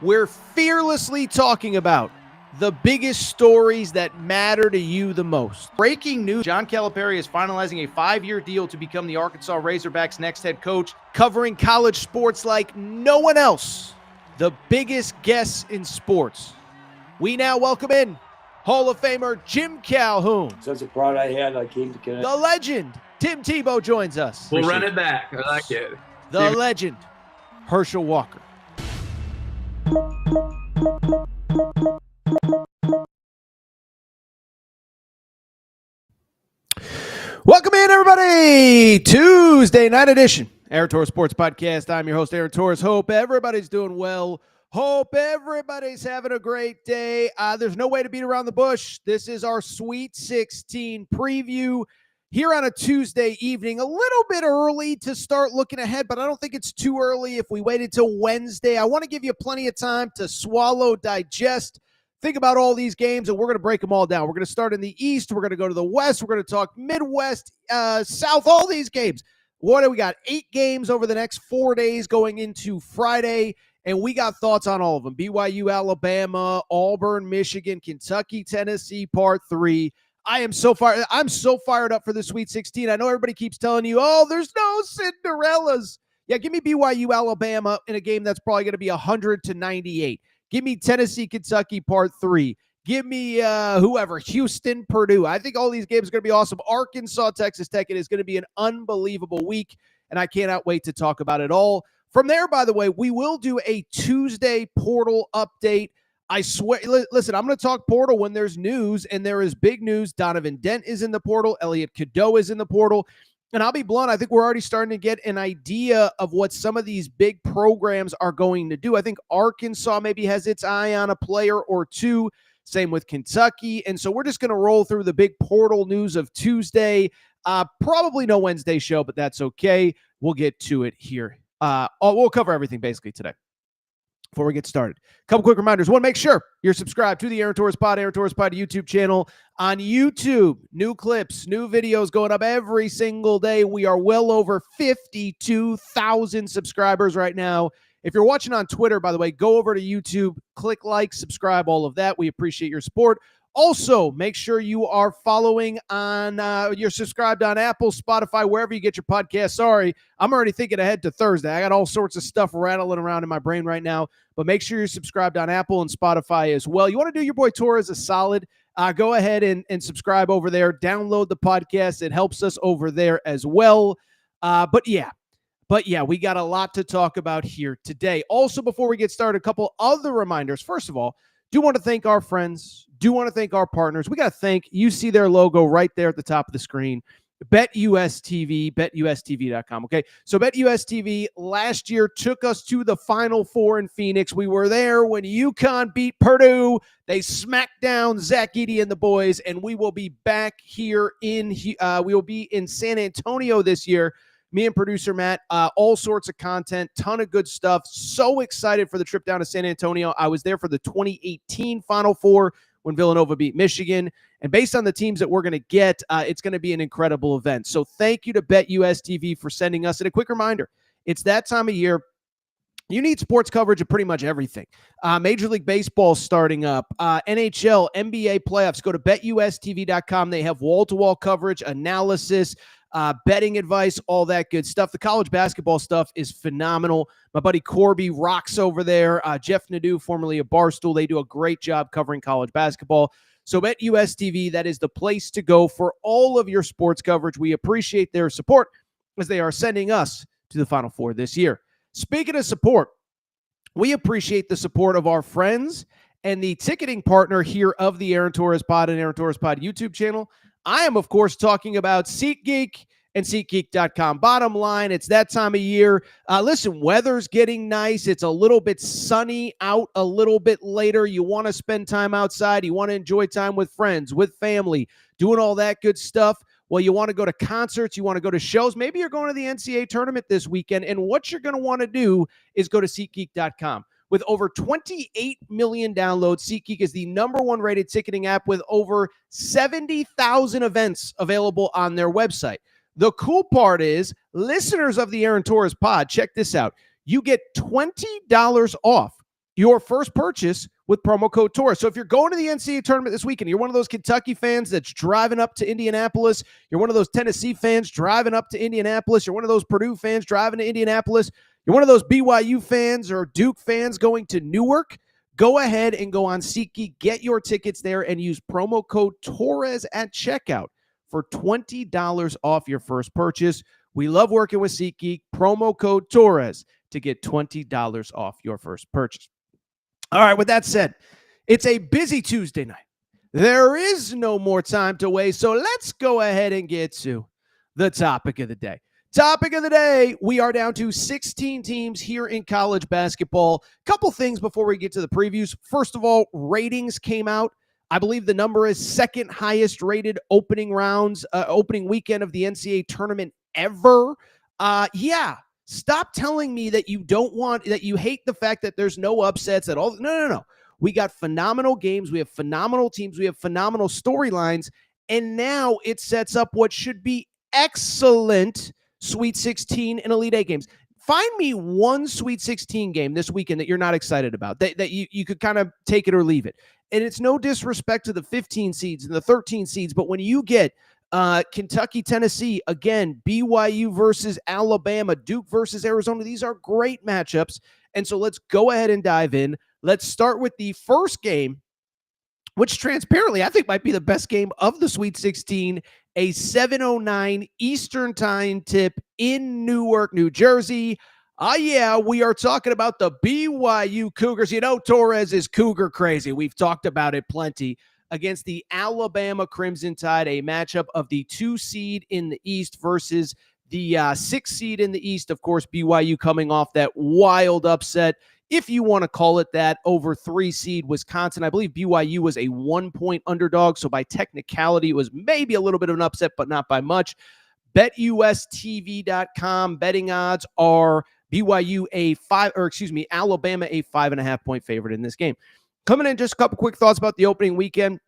We're fearlessly talking about the biggest stories that matter to you the most. Breaking news, John Calipari is finalizing a 5-year deal to become the Arkansas Razorbacks' next head coach, covering college sports like no one else. The biggest guests in sports. We now welcome in Hall of Famer Jim Calhoun. Such a pride I had, I came to Connecticut. The legend, Tim Tebow, joins us. We'll run it back. I like it. The legend, Herschel Walker. Welcome in, everybody. Tuesday night edition, Aaron Torres Sports Podcast. I'm your host, Aaron Torres. Hope everybody's doing well. Hope everybody's having a great day. There's no way to beat around the bush. This is our Sweet 16 preview here on a Tuesday evening. A little bit early to start looking ahead, but I don't think it's too early if we waited till Wednesday. I want to give you plenty of time to swallow, digest, think about all these games, and we're going to break them all down. We're going to start in the East. We're going to go to the West. We're going to talk Midwest, South, all these games. What do we got? 8 games over the next 4 days going into Friday, and we got thoughts on all of them. BYU, Alabama, Auburn, Michigan, Kentucky, Tennessee, part 3. I'm so fired up for the Sweet 16. I know everybody keeps telling you, oh, there's no Cinderellas. Yeah, give me BYU, Alabama in a game that's probably going to be 100-98. Give me Tennessee, Kentucky, part 3. Give me Houston, Purdue. I think all these games are going to be awesome. Arkansas, Texas Tech. It is going to be an unbelievable week, and I cannot wait to talk about it all. From there, by the way, we will do a Tuesday portal update. I swear, listen, I'm going to talk portal when there's news, and there is big news. Donovan Dent is in the portal. Elliot Cadeau is in the portal. And I'll be blunt, I think we're already starting to get an idea of what some of these big programs are going to do. I think Arkansas maybe has its eye on a player or two. Same with Kentucky. And so we're just going to roll through the big portal news of Tuesday. Probably no Wednesday show, but that's okay. We'll get to it here. We'll cover everything basically today. Before we get started, a couple quick reminders. One, make sure you're subscribed to the Aaron Torres Pod YouTube channel on YouTube. New clips, new videos going up every single day. We are well over 52,000 subscribers right now. If you're watching on Twitter, by the way, go over to YouTube, click like, subscribe, all of that. We appreciate your support. Also, make sure you are following on, you're subscribed on Apple, Spotify, wherever you get your podcast. Sorry, I'm already thinking ahead to Thursday. I got all sorts of stuff rattling around in my brain right now, but make sure you're subscribed on Apple and Spotify as well. You want to do your boy Torres a solid, go ahead and subscribe over there. Download the podcast. It helps us over there as well. But yeah, we got a lot to talk about here today. Also, before we get started, a couple other reminders. First of all, do want to thank our friends, do want to thank our partners. We got to thank, you see their logo right there at the top of the screen, BetUSTV, BetUSTV.com, okay? So BetUSTV last year took us to the Final Four in Phoenix. We were there when UConn beat Purdue. They smacked down Zach Edey and the boys, and we will be back here we will be in San Antonio this year. Me and producer Matt, all sorts of content, ton of good stuff. So excited for the trip down to San Antonio. I was there for the 2018 Final Four when Villanova beat Michigan. And based on the teams that we're going to get, it's going to be an incredible event. So thank you to BetUSTV for sending us. And a quick reminder, it's that time of year. You need sports coverage of pretty much everything. Major League Baseball starting up, NHL, NBA playoffs. Go to BetUSTV.com. They have wall-to-wall coverage, analysis, betting advice, all that good stuff. The college basketball stuff is phenomenal. My buddy Corby rocks over there. Jeff Nadeau, formerly of Barstool, they do a great job covering college basketball. So BetUSTV, that is the place to go for all of your sports coverage. We appreciate their support as they are sending us to the Final Four this year. Speaking of support, we appreciate the support of our friends and the ticketing partner here of the Aaron Torres Pod and Aaron Torres Pod YouTube channel. I am, of course, talking about SeatGeek and SeatGeek.com. Bottom line, it's that time of year. Listen, weather's getting nice. It's a little bit sunny out a little bit later. You want to spend time outside. You want to enjoy time with friends, with family, doing all that good stuff. Well, you want to go to concerts. You want to go to shows. Maybe you're going to the NCAA tournament this weekend, and what you're going to want to do is go to SeatGeek.com. With over 28 million downloads, SeatGeek is the #1 rated ticketing app with over 70,000 events available on their website. The cool part is, listeners of the Aaron Torres Pod, check this out. You get $20 off your first purchase with promo code Torres. So if you're going to the NCAA tournament this weekend, you're one of those Kentucky fans that's driving up to Indianapolis, you're one of those Tennessee fans driving up to Indianapolis, you're one of those Purdue fans driving to Indianapolis, you're one of those BYU fans or Duke fans going to Newark, go ahead and go on SeatGeek, get your tickets there, and use promo code Torres at checkout for $20 off your first purchase. We love working with SeatGeek. Promo code Torres to get $20 off your first purchase. All right, with that said, it's a busy Tuesday night. There is no more time to waste, so let's go ahead and get to the topic of the day. Topic of the day, we are down to 16 teams here in college basketball. Couple things before we get to the previews. First of all, ratings came out. I believe the number is second highest rated opening weekend of the NCAA tournament ever. Stop telling me that you hate the fact that there's no upsets at all. No. We got phenomenal games. We have phenomenal teams. We have phenomenal storylines. And now it sets up what should be excellent Sweet 16 and Elite Eight games. Find me one Sweet 16 game this weekend that you're not excited about, that you could kind of take it or leave it. And it's no disrespect to the 15 seeds and the 13 seeds, but when you get Kentucky, Tennessee, again, BYU versus Alabama, Duke versus Arizona, these are great matchups. And so let's go ahead and dive in. Let's start with the first game, which transparently I think might be the best game of the Sweet 16, a 7:09 Eastern Time tip in Newark, New Jersey. We are talking about the BYU Cougars. You know, Torres is Cougar crazy. We've talked about it plenty. Against the Alabama Crimson Tide, a matchup of the 2 seed in the East versus the 6 seed in the East. Of course, BYU coming off that wild upset, if you want to call it that, over 3 seed Wisconsin. I believe BYU was a 1-point underdog, so by technicality, it was maybe a little bit of an upset, but not by much. BetUSTV.com betting odds are Alabama a 5.5-point favorite in this game. Coming in, just a couple quick thoughts about the opening weekend.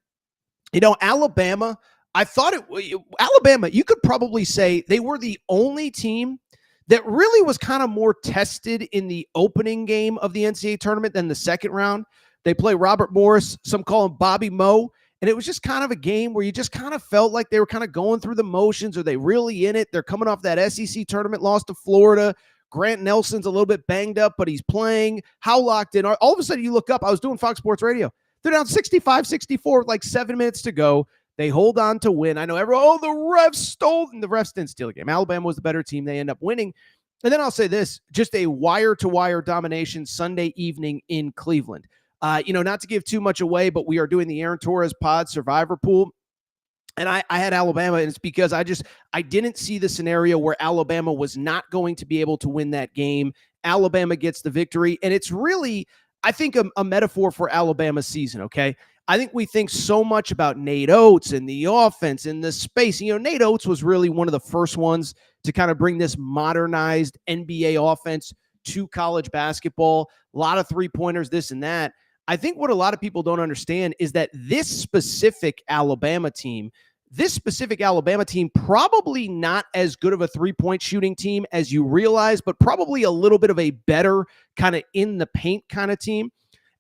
You know, Alabama, you could probably say they were the only team that really was kind of more tested in the opening game of the NCAA tournament than the second round. They play Robert Morris, some call him Bobby Moe, and it was just kind of a game where you just kind of felt like they were kind of going through the motions. Are they really in it? They're coming off that SEC tournament loss to Florida. Grant Nelson's a little bit banged up, but he's playing. How locked in? All of a sudden, you look up. I was doing Fox Sports Radio. They're down 65-64 with like 7 minutes to go. They hold on to win. I know everyone, the refs stole, and the refs didn't steal the game. Alabama was the better team. They end up winning. And then I'll say this, just a wire-to-wire domination Sunday evening in Cleveland. Not to give too much away, but we are doing the Aaron Torres Pod Survivor Pool. And I had Alabama, and it's because I didn't see the scenario where Alabama was not going to be able to win that game. Alabama gets the victory, and it's really, I think, a metaphor for Alabama's season, okay? I think we think so much about Nate Oates and the offense and the space. You know, Nate Oates was really one of the first ones to kind of bring this modernized NBA offense to college basketball. A lot of three-pointers, this and that. I think what a lot of people don't understand is that this specific Alabama team, probably not as good of a three-point shooting team as you realize, but probably a little bit of a better kind of in the paint kind of team.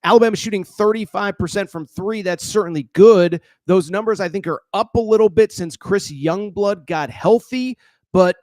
Alabama shooting 35% from 3. That's certainly good. Those numbers, I think, are up a little bit since Chris Youngblood got healthy. But,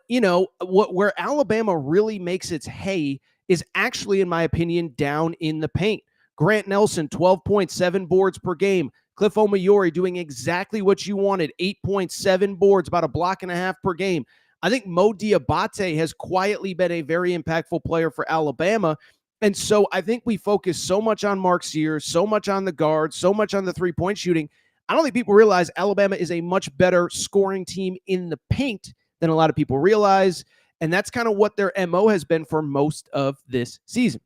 where Alabama really makes its hay is actually, in my opinion, down in the paint. Grant Nelson, 12.7 boards per game. Cliff Omoyori doing exactly what you wanted, 8.7 boards, about a block and a half per game. I think Mo Diabate has quietly been a very impactful player for Alabama. And so I think we focus so much on Mark Sears, so much on the guards, so much on the three-point shooting. I don't think people realize Alabama is a much better scoring team in the paint than a lot of people realize. And that's kind of what their MO has been for most of this season.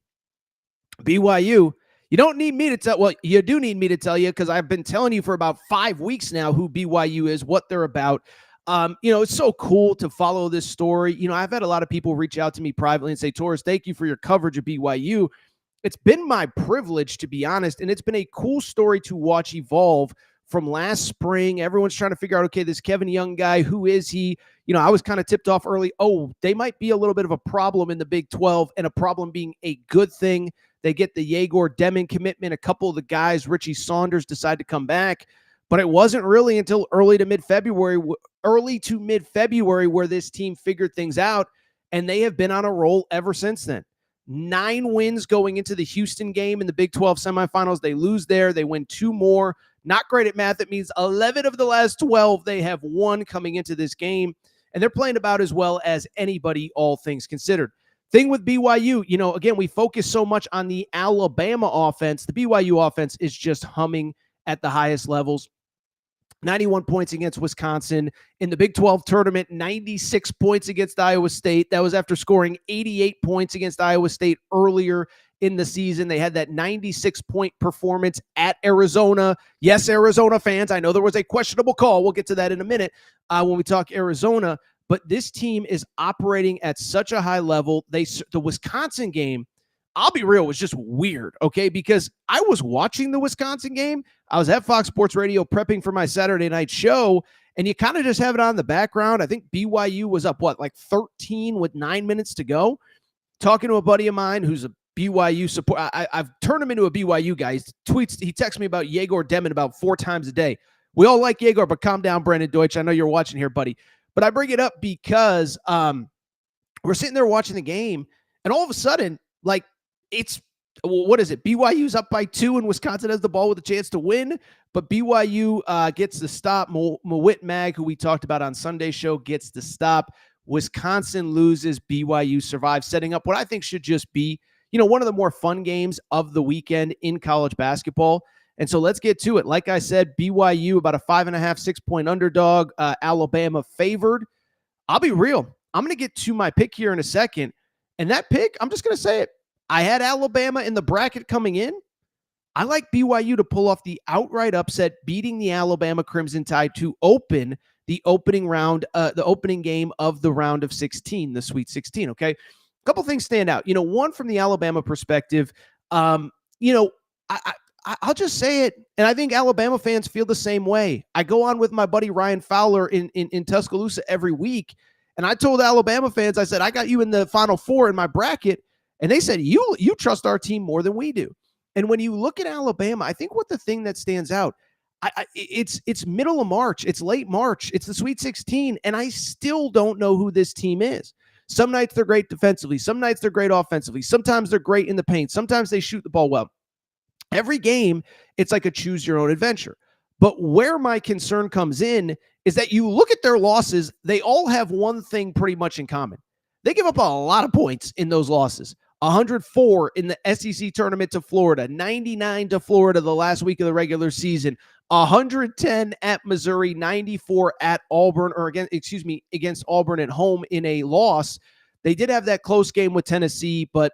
BYU, you don't need me to tell, well, you do need me to tell you because I've been telling you for about 5 weeks now who BYU is, what they're about. It's so cool to follow this story. I've had a lot of people reach out to me privately and say, Torres, thank you for your coverage of BYU. It's been my privilege, to be honest, and it's been a cool story to watch evolve from last spring. Everyone's trying to figure out, okay, this Kevin Young guy, who is he? I was kind of tipped off early. Oh, they might be a little bit of a problem in the Big 12, and a problem being a good thing. They get the Yegor Deming commitment. A couple of the guys, Richie Saunders, decide to come back. But it wasn't really until early to mid-February where this team figured things out, and they have been on a roll ever since then. 9 wins going into the Houston game in the Big 12 semifinals. They lose there. They win 2 more. Not great at math. It means 11 of the last 12 they have won coming into this game, and they're playing about as well as anybody, all things considered. Thing with BYU, again, we focus so much on the Alabama offense. The BYU offense is just humming at the highest levels. 91 points against Wisconsin. In the Big 12 tournament, 96 points against Iowa State. That was after scoring 88 points against Iowa State earlier in the season. They had that 96-point performance at Arizona. Yes, Arizona fans, I know there was a questionable call. We'll get to that in a minute when we talk Arizona. But this team is operating at such a high level. The Wisconsin game, I'll be real, was just weird, okay? Because I was watching the Wisconsin game. I was at Fox Sports Radio prepping for my Saturday night show, and you kind of just have it on the background. I think BYU was up, 13 with 9 minutes to go. Talking to a buddy of mine who's a BYU support. I've turned him into a BYU guy. He texts me about Yegor Deming about 4 times a day. We all like Yegor, but calm down, Brandon Deutsch. I know you're watching here, buddy. But I bring it up because we're sitting there watching the game, and all of a sudden, what is it? BYU's up by 2 and Wisconsin has the ball with a chance to win, but BYU gets the stop. MIDWEEK, who we talked about on Sunday's show, gets the stop. Wisconsin loses. BYU survives, setting up what I think should just be, one of the more fun games of the weekend in college basketball. And so let's get to it. Like I said, BYU about a 5.5, 6-point underdog. Alabama favored. I'll be real. I'm going to get to my pick here in a second. And that pick, I'm just going to say it. I had Alabama in the bracket coming in. I like BYU to pull off the outright upset, beating the Alabama Crimson Tide to open the opening round, the opening game of the round of 16, the Sweet 16, okay? A couple things stand out. One from the Alabama perspective, I'll just say it, and I think Alabama fans feel the same way. I go on with my buddy Ryan Fowler in Tuscaloosa every week, and I told Alabama fans, I said, I got you in the Final Four in my bracket. And they said, you trust our team more than we do. And when you look at Alabama, I think the thing that stands out, it's middle of March. It's late March. It's the Sweet 16. And I still don't know who this team is. Some nights they're great defensively. Some nights they're great offensively. Sometimes they're great in the paint. Sometimes they shoot the ball well. Every game, it's like a choose your own adventure. But where my concern comes in is that you look at their losses, they all have one thing pretty much in common. They give up a lot of points in those losses. 104 in the SEC tournament to Florida, 99 to Florida the last week of the regular season, 110 at Missouri, 94 at Auburn, against Auburn at home in a loss. They did have that close game with Tennessee, but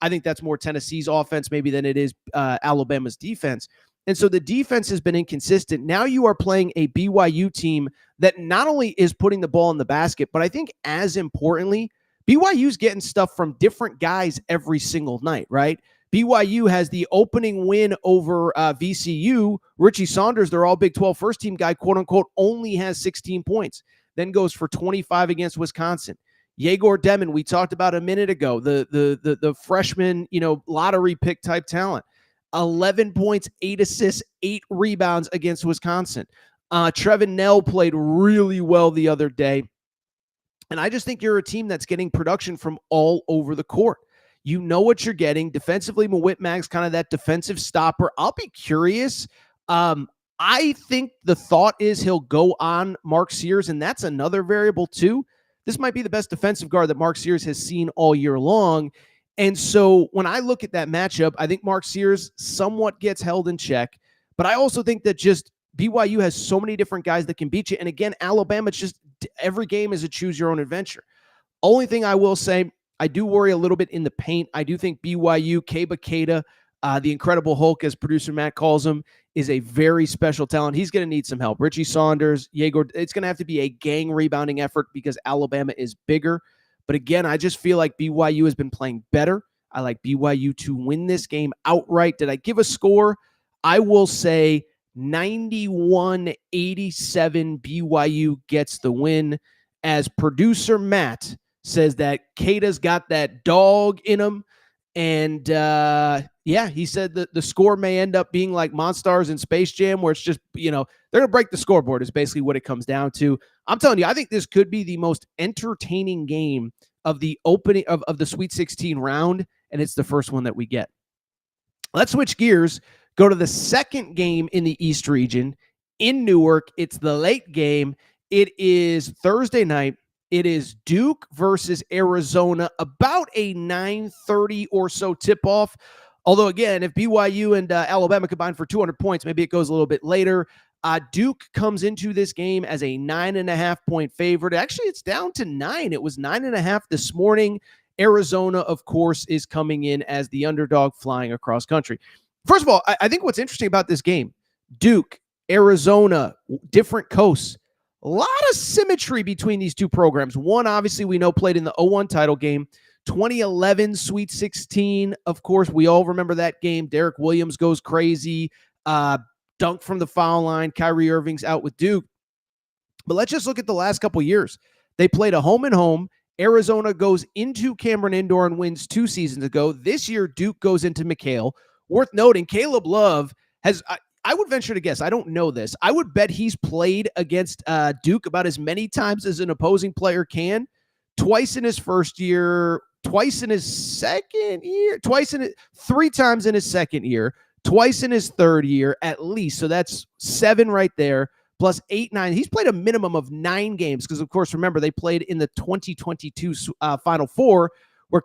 I think that's more Tennessee's offense maybe than it is Alabama's defense. And so the defense has been inconsistent. Now you are playing a BYU team that not only is putting the ball in the basket, but I think as importantly, BYU's getting stuff from different guys every single night, right? BYU has the opening win over VCU. Richie Saunders, their all Big 12 first-team guy, quote-unquote, only has 16 points, then goes for 25 against Wisconsin. Yegor Deming, we talked about a minute ago, the freshman, lottery pick type talent. 11 points, 8 assists, 8 rebounds against Wisconsin. Trevin Knell played really well the other day. And I just think you're a team that's getting production from all over the court. You know what you're getting. Defensively, MIDWEEK's kind of that defensive stopper. I'll be curious. I think the thought is he'll go on Mark Sears, and that's another variable too. This might be the best defensive guard that Mark Sears has seen all year long. And so when I look at that matchup, I think Mark Sears somewhat gets held in check. But I also think that just BYU has so many different guys that can beat you. And again, Alabama, it's just every game is a choose your own adventure. Only thing I will say, I do worry a little bit in the paint. I do think BYU, Keba Keita, the Incredible Hulk, as producer Matt calls him, is a very special talent. He's going to need some help. Richie Saunders, Yegor, it's going to have to be a gang rebounding effort because Alabama is bigger. But again, I just feel like BYU has been playing better. I like BYU to win this game outright. Did I give a score? I will say 91-87 BYU gets the win. As producer Matt says that Keita's got that dog in him, And he said that the score may end up being like Monstars in Space Jam, where it's just, they're going to break the scoreboard is basically what it comes down to. I'm telling you, I think this could be the most entertaining game of the opening of the Sweet 16 round, and it's the first one that we get. Let's switch gears, go to the second game in the East region in Newark. It's the late game. It is Thursday night. It is Duke versus Arizona, about a 9:30 or so tip-off. Although, again, if BYU and Alabama combine for 200 points, maybe it goes a little bit later. Duke comes into this game as a 9.5-point favorite. Actually, it's down to 9. It was 9.5 this morning. Arizona, of course, is coming in as the underdog flying across country. First of all, I think what's interesting about this game, Duke, Arizona, different coasts, a lot of symmetry between these two programs. One, obviously, we know played in the 0-1 title game. 2011 Sweet 16, of course, we all remember that game. Derek Williams goes crazy. Dunk from the foul line. Kyrie Irving's out with Duke. But let's just look at the last couple years. They played a home and home. Arizona goes into Cameron Indoor and wins 2 seasons ago. This year, Duke goes into McHale. Worth noting, Caleb Love has, I would venture to guess, I don't know this, I would bet he's played against Duke about as many times as an opposing player can. Twice in his first year, twice in his second year, 3 times in his second year, twice in his third year at least. So that's 7 right there. Plus 8, 9. He's played a minimum of 9 games because, of course, remember, they played in the 2022 Final Four where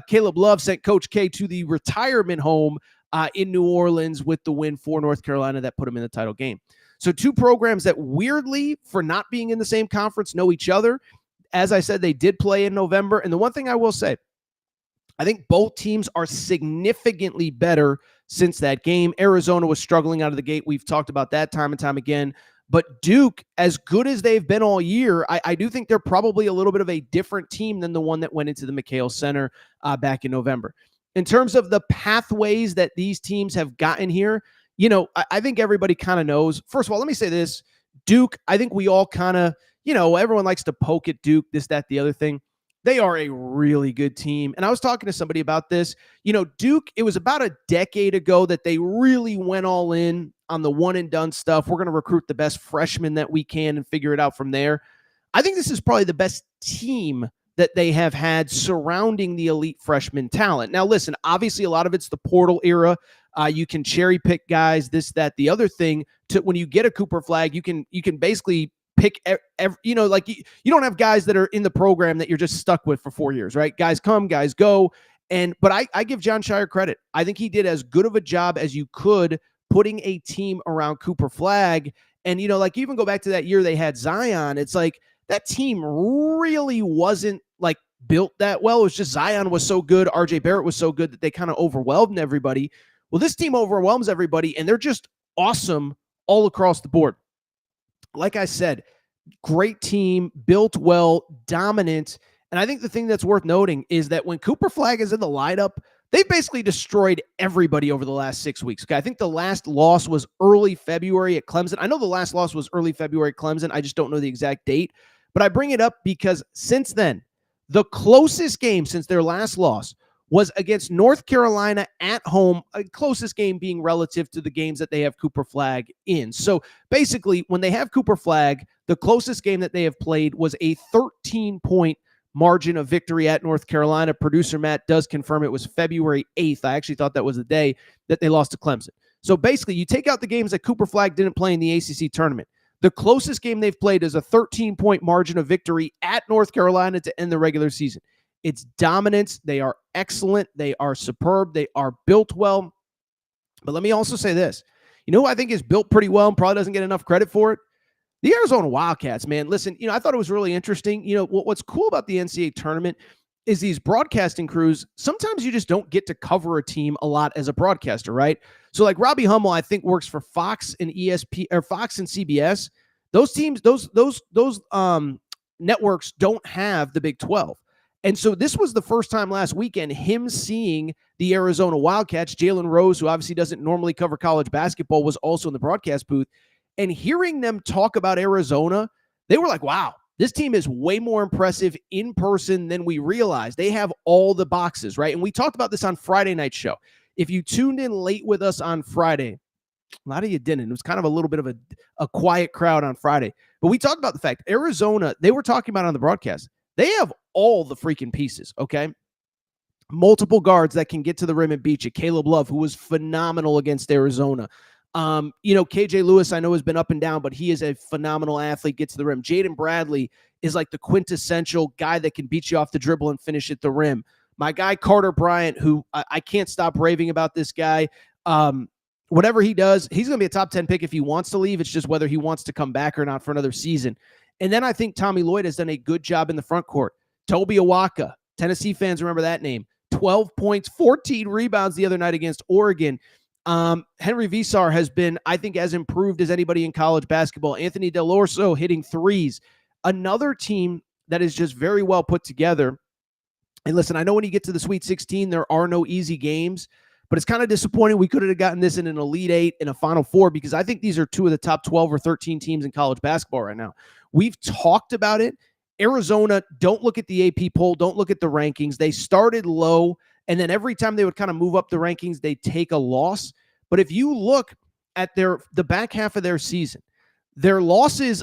Caleb Love sent Coach K to the retirement home in New Orleans with the win for North Carolina that put him in the title game. So 2 programs that weirdly, for not being in the same conference, know each other. As I said, they did play in November. And the one thing I will say, I think both teams are significantly better since that game. Arizona was struggling out of the gate. We've talked about that time and time again. But Duke, as good as they've been all year, I do think they're probably a little bit of a different team than the one that went into the McHale Center back in November. In terms of the pathways that these teams have gotten here, I think everybody kind of knows. First of all, let me say this. Duke, I think we all kind of, everyone likes to poke at Duke, this, that, the other thing. They are a really good team. And I was talking to somebody about this. Duke, it was about a decade ago that they really went all in on the one-and-done stuff. We're going to recruit the best freshmen that we can and figure it out from there. I think this is probably the best team that they have had surrounding the elite freshman talent. Now, listen, obviously a lot of it's the portal era. You can cherry pick guys, this, that, the other thing. When you get a Cooper flag, you can basically pick, you don't have guys that are in the program that you're just stuck with for 4 years, right? Guys come, guys go. But I give John Shire credit. I think he did as good of a job as you could putting a team around Cooper Flag. And, even go back to that year they had Zion. It's like that team really wasn't built that well. It was just Zion was so good. RJ Barrett was so good that they kind of overwhelmed everybody. Well, this team overwhelms everybody, and they're just awesome all across the board. Like I said, great team, built well, dominant. And I think the thing that's worth noting is that when Cooper Flag is in the lineup, they basically destroyed everybody over the last 6 weeks. Okay, I think the last loss was early February at Clemson. I know the last loss was early February at Clemson. I just don't know the exact date. But I bring it up because since then, the closest game since their last loss was against North Carolina at home, a closest game being relative to the games that they have Cooper Flag in. So basically, when they have Cooper Flag, the closest game that they have played was a 13-point margin of victory at North Carolina. Producer Matt does confirm it was February 8th. I actually thought that was the day that they lost to Clemson. So basically, you take out the games that Cooper Flag didn't play in the ACC tournament. The closest game they've played is a 13-point margin of victory at North Carolina to end the regular season. It's dominance. They are excellent. They are superb. They are built well. But let me also say this. You know who I think is built pretty well and probably doesn't get enough credit for it? The Arizona Wildcats, man. Listen, I thought it was really interesting. What's cool about the NCAA tournament is these broadcasting crews, sometimes you just don't get to cover a team a lot as a broadcaster, right? So like Robbie Hummel, I think works for Fox and ESP or Fox and CBS. Those teams, those networks don't have the Big 12. And so this was the first time last weekend, him seeing the Arizona Wildcats. Jalen Rose, who obviously doesn't normally cover college basketball, was also in the broadcast booth. And hearing them talk about Arizona, they were like, wow, This team is way more impressive in person than we realize. They have all the boxes, right? And we talked about this on Friday night show. If you tuned in late with us on Friday, a lot of you didn't. It was kind of a little bit of a quiet crowd on Friday. But we talked about the fact Arizona, they were talking about on the broadcast, they have all the freaking pieces, okay? Multiple guards that can get to the rim and beat you. Caleb Love, who was phenomenal against Arizona. KJ Lewis, I know, has been up and down, but he is a phenomenal athlete, gets to the rim. Jaden Bradley is like the quintessential guy that can beat you off the dribble and finish at the rim. My guy, Carter Bryant, who I can't stop raving about this guy. Whatever he does, he's going to be a top 10 pick if he wants to leave. It's just whether he wants to come back or not for another season. And then I think Tommy Lloyd has done a good job in the front court. Toby Awaka, Tennessee fans remember that name. 12 points, 14 rebounds the other night against Oregon. Henry Visar has been, I think, as improved as anybody in college basketball. Anthony Delorso hitting threes. Another team that is just very well put together. And listen, I know when you get to the Sweet 16, there are no easy games, but it's kind of disappointing. We could have gotten this in an Elite Eight and a Final Four because I think these are two of the top 12 or 13 teams in college basketball right now. We've talked about it. Arizona, don't look at the AP poll. Don't look at the rankings. They started low, and then every time they would kind of move up the rankings, they take a loss. But if you look at the back half of their season, their losses,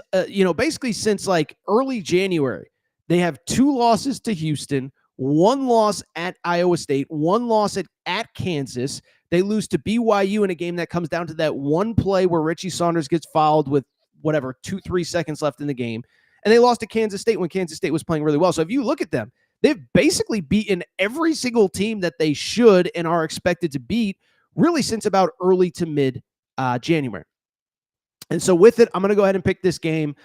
basically since like early January, they have 2 losses to Houston, 1 loss at Iowa State, 1 loss at Kansas. They lose to BYU in a game that comes down to that one play where Richie Saunders gets fouled with 2-3 seconds left in the game. And they lost to Kansas State when Kansas State was playing really well. So if you look at them, they've basically beaten every single team that they should and are expected to beat really since about early to mid January. And so with it, I'm going to go ahead and pick this game.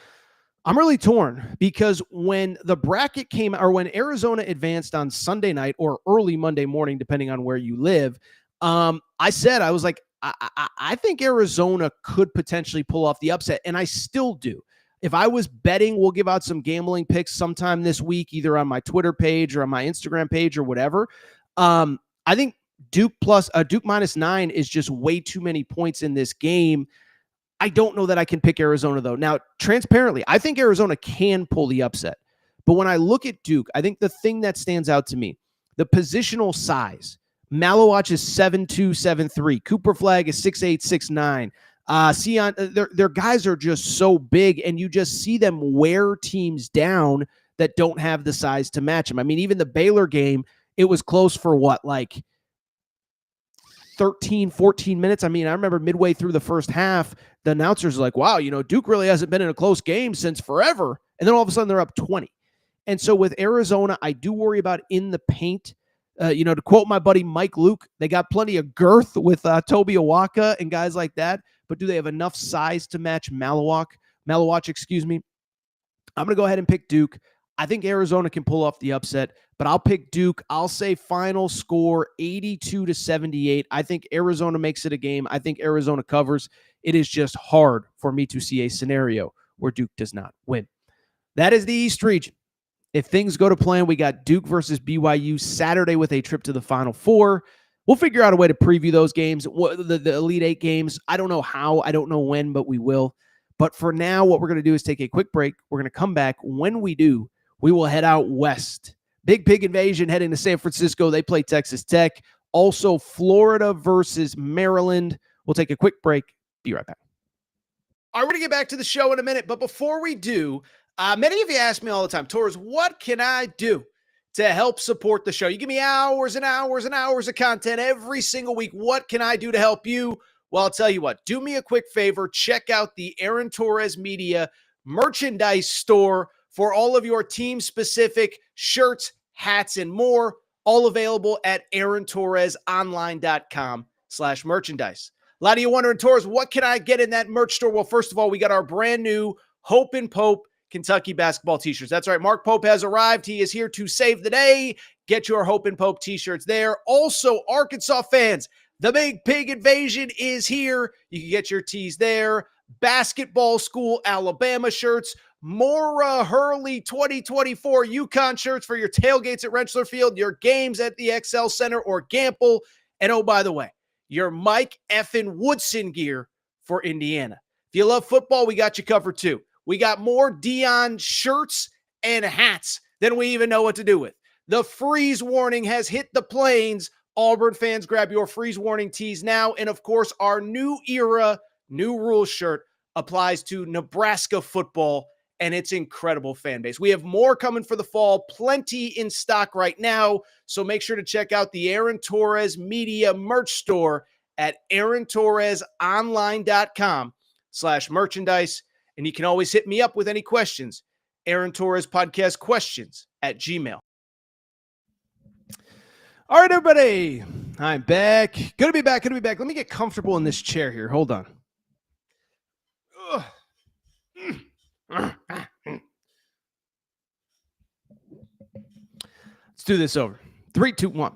I'm really torn because when the bracket came, or when Arizona advanced on Sunday night or early Monday morning, depending on where you live, I was like, I think Arizona could potentially pull off the upset, and I still do. If I was betting, we'll give out some gambling picks sometime this week, either on my Twitter page or on my Instagram page or whatever. I think Duke -9 is just way too many points in this game. I don't know that I can pick Arizona, though. Now, transparently, I think Arizona can pull the upset. But when I look at Duke, I think the thing that stands out to me, the positional size. Malawach is 7'2", 7'3". Cooper Flagg is 6'8", 6'9". Their guys are just so big, and you just see them wear teams down that don't have the size to match them. I mean, even the Baylor game, it was close for 13, 14 minutes. I mean, I remember midway through the first half, the announcers are like, wow, Duke really hasn't been in a close game since forever. And then all of a sudden they're up 20. And so with Arizona, I do worry about in the paint. To quote my buddy Mike Luke, they got plenty of girth with Toby Awaka and guys like that. But do they have enough size to match Malawach? I'm going to go ahead and pick Duke. I think Arizona can pull off the upset, but I'll pick Duke. I'll say final score 82-78. I think Arizona makes it a game. I think Arizona covers. It is just hard for me to see a scenario where Duke does not win. That is the East region. If things go to plan, we got Duke versus BYU Saturday with a trip to the Final Four. We'll figure out a way to preview those games, the Elite Eight games. I don't know how, I don't know when, but we will. But for now, what we're going to do is take a quick break. We're going to come back. When we do, we will head out west. Big Pig Invasion heading to San Francisco. They play Texas Tech. Also, Florida versus Maryland. We'll take a quick break. Be right back. All right, we're going to get back to the show in a minute. But before we do, many of you ask me all the time, Torres, what can I do to help support the show? You give me hours and hours and hours of content every single week. What can I do to help you? Well, I'll tell you what. Do me a quick favor. Check out the Aaron Torres Media merchandise store for all of your team-specific shirts, hats, and more. All available at aarontorresonline.com/merchandise. A lot of you wondering, Torres, what can I get in that merch store? Well, first of all, we got our brand new Hope and Pope Kentucky basketball t-shirts. That's right. Mark Pope has arrived. He is here to save the day. Get your Hope and Pope t-shirts there. Also, Arkansas fans, the Big Pig Invasion is here. You can get your tees there. Basketball School Alabama shirts. Maura Hurley 2024 UConn shirts for your tailgates at Rentschler Field, your games at the XL Center or Gamble. And oh, by the way, your Mike effing Woodson gear for Indiana. If you love football, we got you covered too. We got more Dion shirts and hats than we even know what to do with. The freeze warning has hit the plains. Auburn fans, grab your freeze warning tees now. And of course, our new era, new rules shirt applies to Nebraska football and its incredible fan base. We have more coming for the fall, plenty in stock right now. So make sure to check out the Aaron Torres Media merch store at aarontorresonline.com/merchandise. And you can always hit me up with any questions. Aaron Torres Podcast Questions at Gmail. All right, everybody. I'm back. Good to be back. Let me get comfortable in this chair here. Hold on. Let's do this over. 3, 2, 1.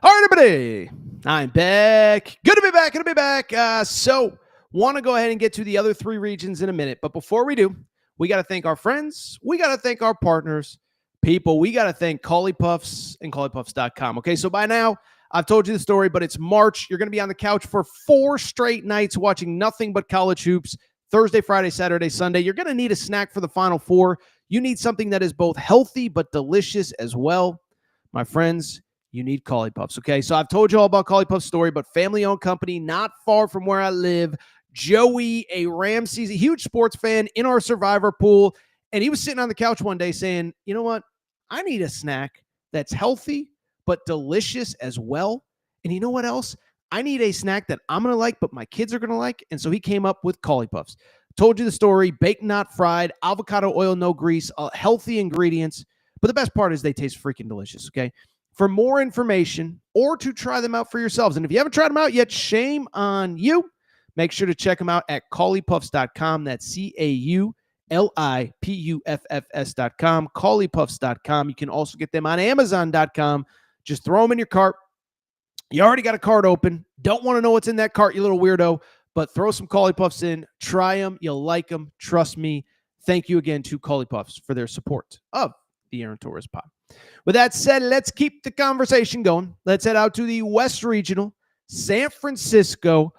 All right, everybody. I'm back. Good to be back. So want to go ahead and get to the other 3 regions in a minute. But before we do, we got to thank our friends. We got to thank our partners. People, we got to thank Cauley Puffs and CauleyPuffs.com. Okay, so by now, I've told you the story, but it's March. You're going to be on the couch for 4 straight nights watching nothing but college hoops. Thursday, Friday, Saturday, Sunday. You're going to need a snack for the Final Four. You need something that is both healthy but delicious as well. My friends, you need Cauley Puffs, okay? So I've told you all about Cauley Puffs' story, but family-owned company not far from where I live. Joey, a Rams season, huge sports fan in our survivor pool. And he was sitting on the couch one day saying, you know what? I need a snack that's healthy but delicious as well. And you know what else? I need a snack that I'm going to like, but my kids are going to like. And so he came up with Cauley Puffs. Told you the story, baked, not fried, avocado oil, no grease, healthy ingredients. But the best part is they taste freaking delicious, okay? For more information or to try them out for yourselves, and if you haven't tried them out yet, shame on you. Make sure to check them out at CauleyPuffs.com. That's CauleyPuffs.com, CauleyPuffs.com. You can also get them on Amazon.com. Just throw them in your cart. You already got a cart open. Don't want to know what's in that cart, you little weirdo, but throw some Cauley Puffs in. Try them. You'll like them. Trust me. Thank you again to Cauley Puffs for their support of the Aaron Torres Pod. With that said, let's keep the conversation going. Let's head out to the West Regional, San Francisco.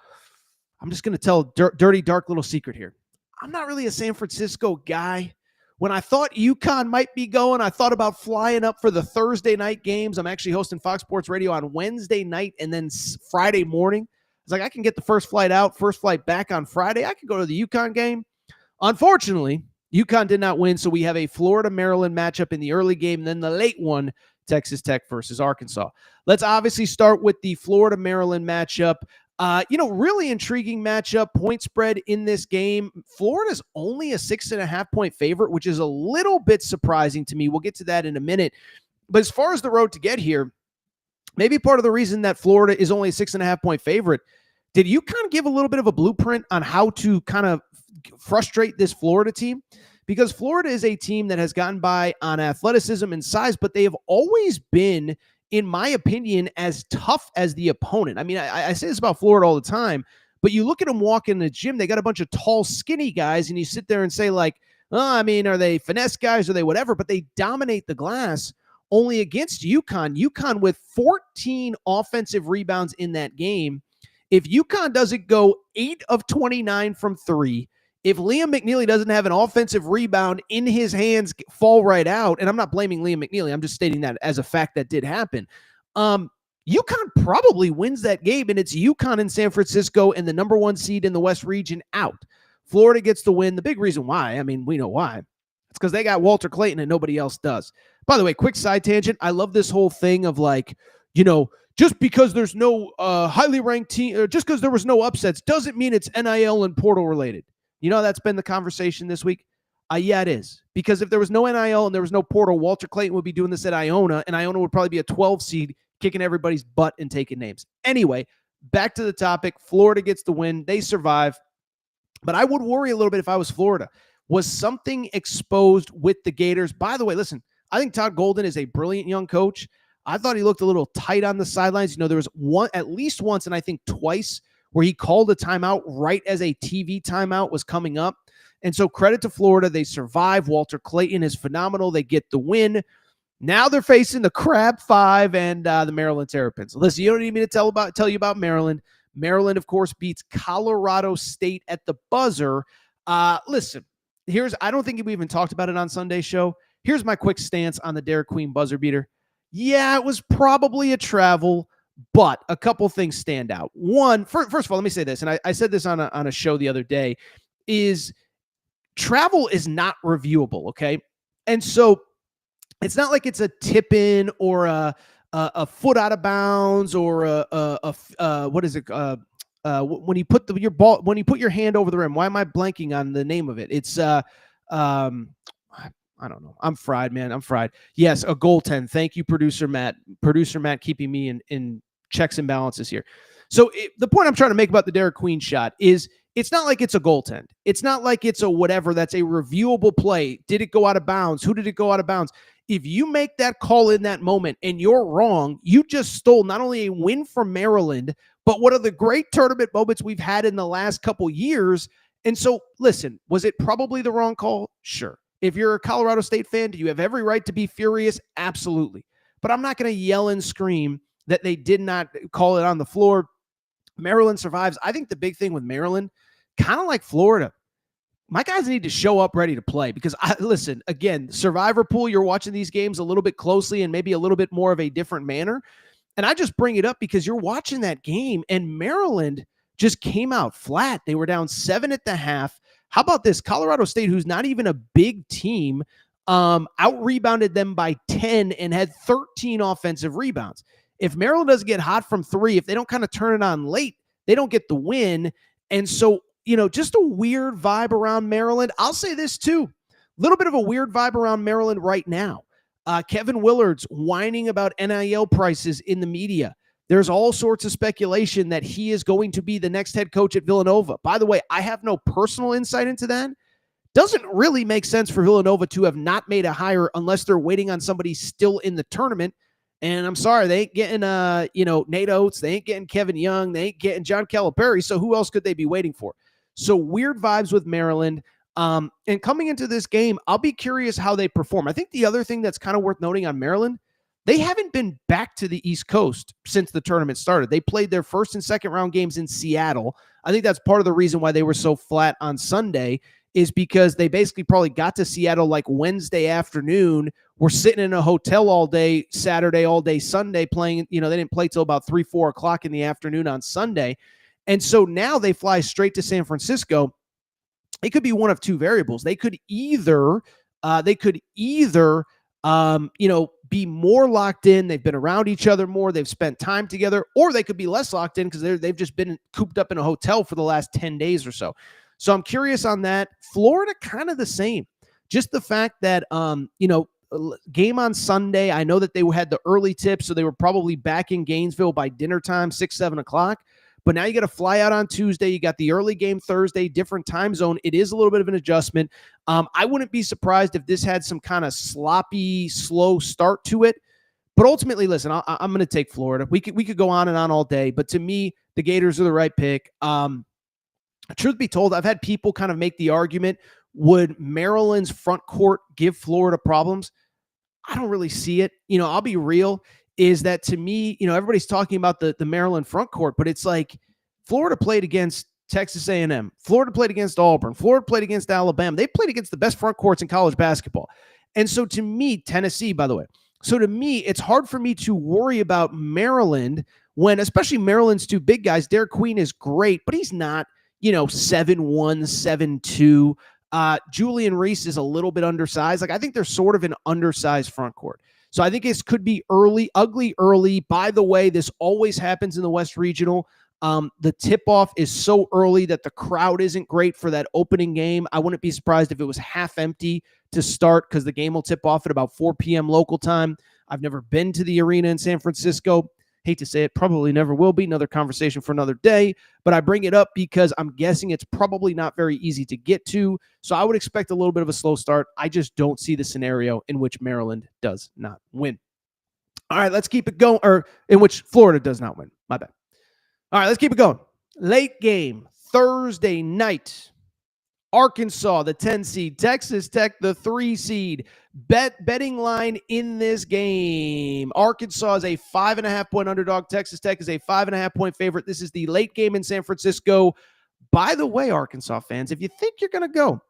I'm just going to tell a dirty, dark little secret here. I'm not really a San Francisco guy. When I thought UConn might be going, I thought about flying up for the Thursday night games. I'm actually hosting Fox Sports Radio on Wednesday night and then Friday morning. It's like I can get the first flight out, first flight back on Friday. I could go to the UConn game. Unfortunately, UConn did not win, so we have a Florida-Maryland matchup in the early game, and then the late one, Texas Tech versus Arkansas. Let's obviously start with the Florida-Maryland matchup. Really intriguing matchup, point spread in this game. Florida's only a 6.5-point favorite, which is a little bit surprising to me. We'll get to that in a minute. But as far as the road to get here, maybe part of the reason that Florida is only a 6.5-point favorite, did you kind of give a little bit of a blueprint on how to kind of frustrate this Florida team? Because Florida is a team that has gotten by on athleticism and size, but they have always been, in my opinion, as tough as the opponent. I mean, I say this about Florida all the time, but you look at them walk in the gym, they got a bunch of tall, skinny guys, and you sit there and say, like, are they finesse guys? Are they whatever? But they dominate the glass only against UConn. UConn with 14 offensive rebounds in that game. If UConn doesn't go 8 of 29 from 3, if Liam McNeely doesn't have an offensive rebound in his hands fall right out, and I'm not blaming Liam McNeely, I'm just stating that as a fact that did happen, UConn probably wins that game, and it's UConn in San Francisco and the number 1 seed in the West region out. Florida gets the win. The big reason why, I mean, we know why. It's because they got Walter Clayton and nobody else does. By the way, quick side tangent. I love this whole thing of like, just because there's no highly ranked team, or just because there was no upsets doesn't mean it's NIL and portal related. That's been the conversation this week. Yeah, it is. Because if there was no NIL and there was no portal, Walter Clayton would be doing this at Iona, and Iona would probably be a 12 seed, kicking everybody's butt and taking names. Anyway, back to the topic. Florida gets the win. They survive. But I would worry a little bit if I was Florida. Was something exposed with the Gators? By the way, listen, I think Todd Golden is a brilliant young coach. I thought he looked a little tight on the sidelines. There was at least once, and I think twice, where he called a timeout right as a TV timeout was coming up. And so credit to Florida. They survive. Walter Clayton is phenomenal. They get the win. Now they're facing the Crab Five and the Maryland Terrapins. Listen, you don't need me to tell you about Maryland. Maryland, of course, beats Colorado State at the buzzer. Listen, I don't think we even talked about it on Sunday's show. Here's my quick stance on the Dairy Queen buzzer beater. Yeah, it was probably a travel, but a couple things stand out. One, first of all, let me say this, and I said this on a show the other day, is travel is not reviewable, okay? And so it's not like it's a tip in or a foot out of bounds or what is it? When you put when you put your hand over the rim. Why am I blanking on the name of it? It's I don't know. I'm fried, man. I'm fried. Yes, a goaltend. Thank you, producer Matt. Producer Matt keeping me in checks and balances here. So the point I'm trying to make about the Derek Queen shot is it's not like it's a goaltend. It's not like it's a whatever that's a reviewable play. Did it go out of bounds? Who did it go out of bounds? If you make that call in that moment and you're wrong, you just stole not only a win from Maryland, but one of the great tournament moments we've had in the last couple years. And so, listen, was it probably the wrong call? Sure. If you're a Colorado State fan, do you have every right to be furious? Absolutely. But I'm not going to yell and scream that they did not call it on the floor. Maryland survives. I think the big thing with Maryland, kind of like Florida, my guys need to show up ready to play because, listen, again, survivor pool, you're watching these games a little bit closely and maybe a little bit more of a different manner. And I just bring it up because you're watching that game and Maryland just came out flat. They were down 7 at the half. How about this? Colorado State, who's not even a big team, out-rebounded them by 10 and had 13 offensive rebounds. If Maryland doesn't get hot from 3, if they don't kind of turn it on late, they don't get the win. And so, just a weird vibe around Maryland. I'll say this too. A little bit of a weird vibe around Maryland right now. Kevin Willard's whining about NIL prices in the media. There's all sorts of speculation that he is going to be the next head coach at Villanova. By the way, I have no personal insight into that. Doesn't really make sense for Villanova to have not made a hire unless they're waiting on somebody still in the tournament. And I'm sorry, they ain't getting, Nate Oates. They ain't getting Kevin Young. They ain't getting John Calipari. So who else could they be waiting for? So weird vibes with Maryland. And coming into this game, I'll be curious how they perform. I think the other thing that's kind of worth noting on Maryland, they haven't been back to the East Coast since the tournament started. They played their first and second round games in Seattle. I think that's part of the reason why they were so flat on Sunday is because they basically probably got to Seattle like Wednesday afternoon. We're sitting in a hotel all day, Saturday, all day, Sunday playing. They didn't play till about 3-4 o'clock in the afternoon on Sunday. And so now they fly straight to San Francisco. It could be one of two variables. They could either be more locked in. They've been around each other more. They've spent time together, or they could be less locked in because they've just been cooped up in a hotel for the last 10 days or so. So I'm curious on that. Florida, kind of the same. Just the fact that, game on Sunday, I know that they had the early tip, so they were probably back in Gainesville by dinner time, 6-7 o'clock. But now you got to fly out on Tuesday. You got the early game Thursday, different time zone. It is a little bit of an adjustment. I wouldn't be surprised if this had some kind of sloppy, slow start to it. But ultimately, listen, I'm going to take Florida. We could go on and on all day. But to me, the Gators are the right pick. Truth be told, I've had people kind of make the argument, would Maryland's front court give Florida problems? I don't really see it. I'll be real. Is that to me, everybody's talking about the Maryland front court, but it's like Florida played against Texas A&M. Florida played against Auburn. Florida played against Alabama. They played against the best front courts in college basketball. And so to me, Tennessee, by the way. So to me, it's hard for me to worry about Maryland when, especially Maryland's two big guys, Derek Queen is great, but he's not, 7'1", 7'2". Julian Reese is a little bit undersized. Like I think they're sort of an undersized front court. So I think this could be ugly early. By the way, this always happens in the West Regional. The tip-off is so early that the crowd isn't great for that opening game. I wouldn't be surprised if it was half empty to start because the game will tip off at about 4 p.m. local time. I've never been to the arena in San Francisco. Hate to say it, probably never will be. Another conversation for another day. But I bring it up because I'm guessing it's probably not very easy to get to. So I would expect a little bit of a slow start. I just don't see the scenario in which Maryland does not win. All right, let's keep it going. Or in which Florida does not win. My bad. All right, let's keep it going. Late game, Thursday night. Arkansas, the 10 seed. Texas Tech, the 3 seed. Betting line in this game. Arkansas is a 5.5-point underdog. Texas Tech is a 5.5-point favorite. This is the late game in San Francisco. By the way, Arkansas fans, if you think you're going to go,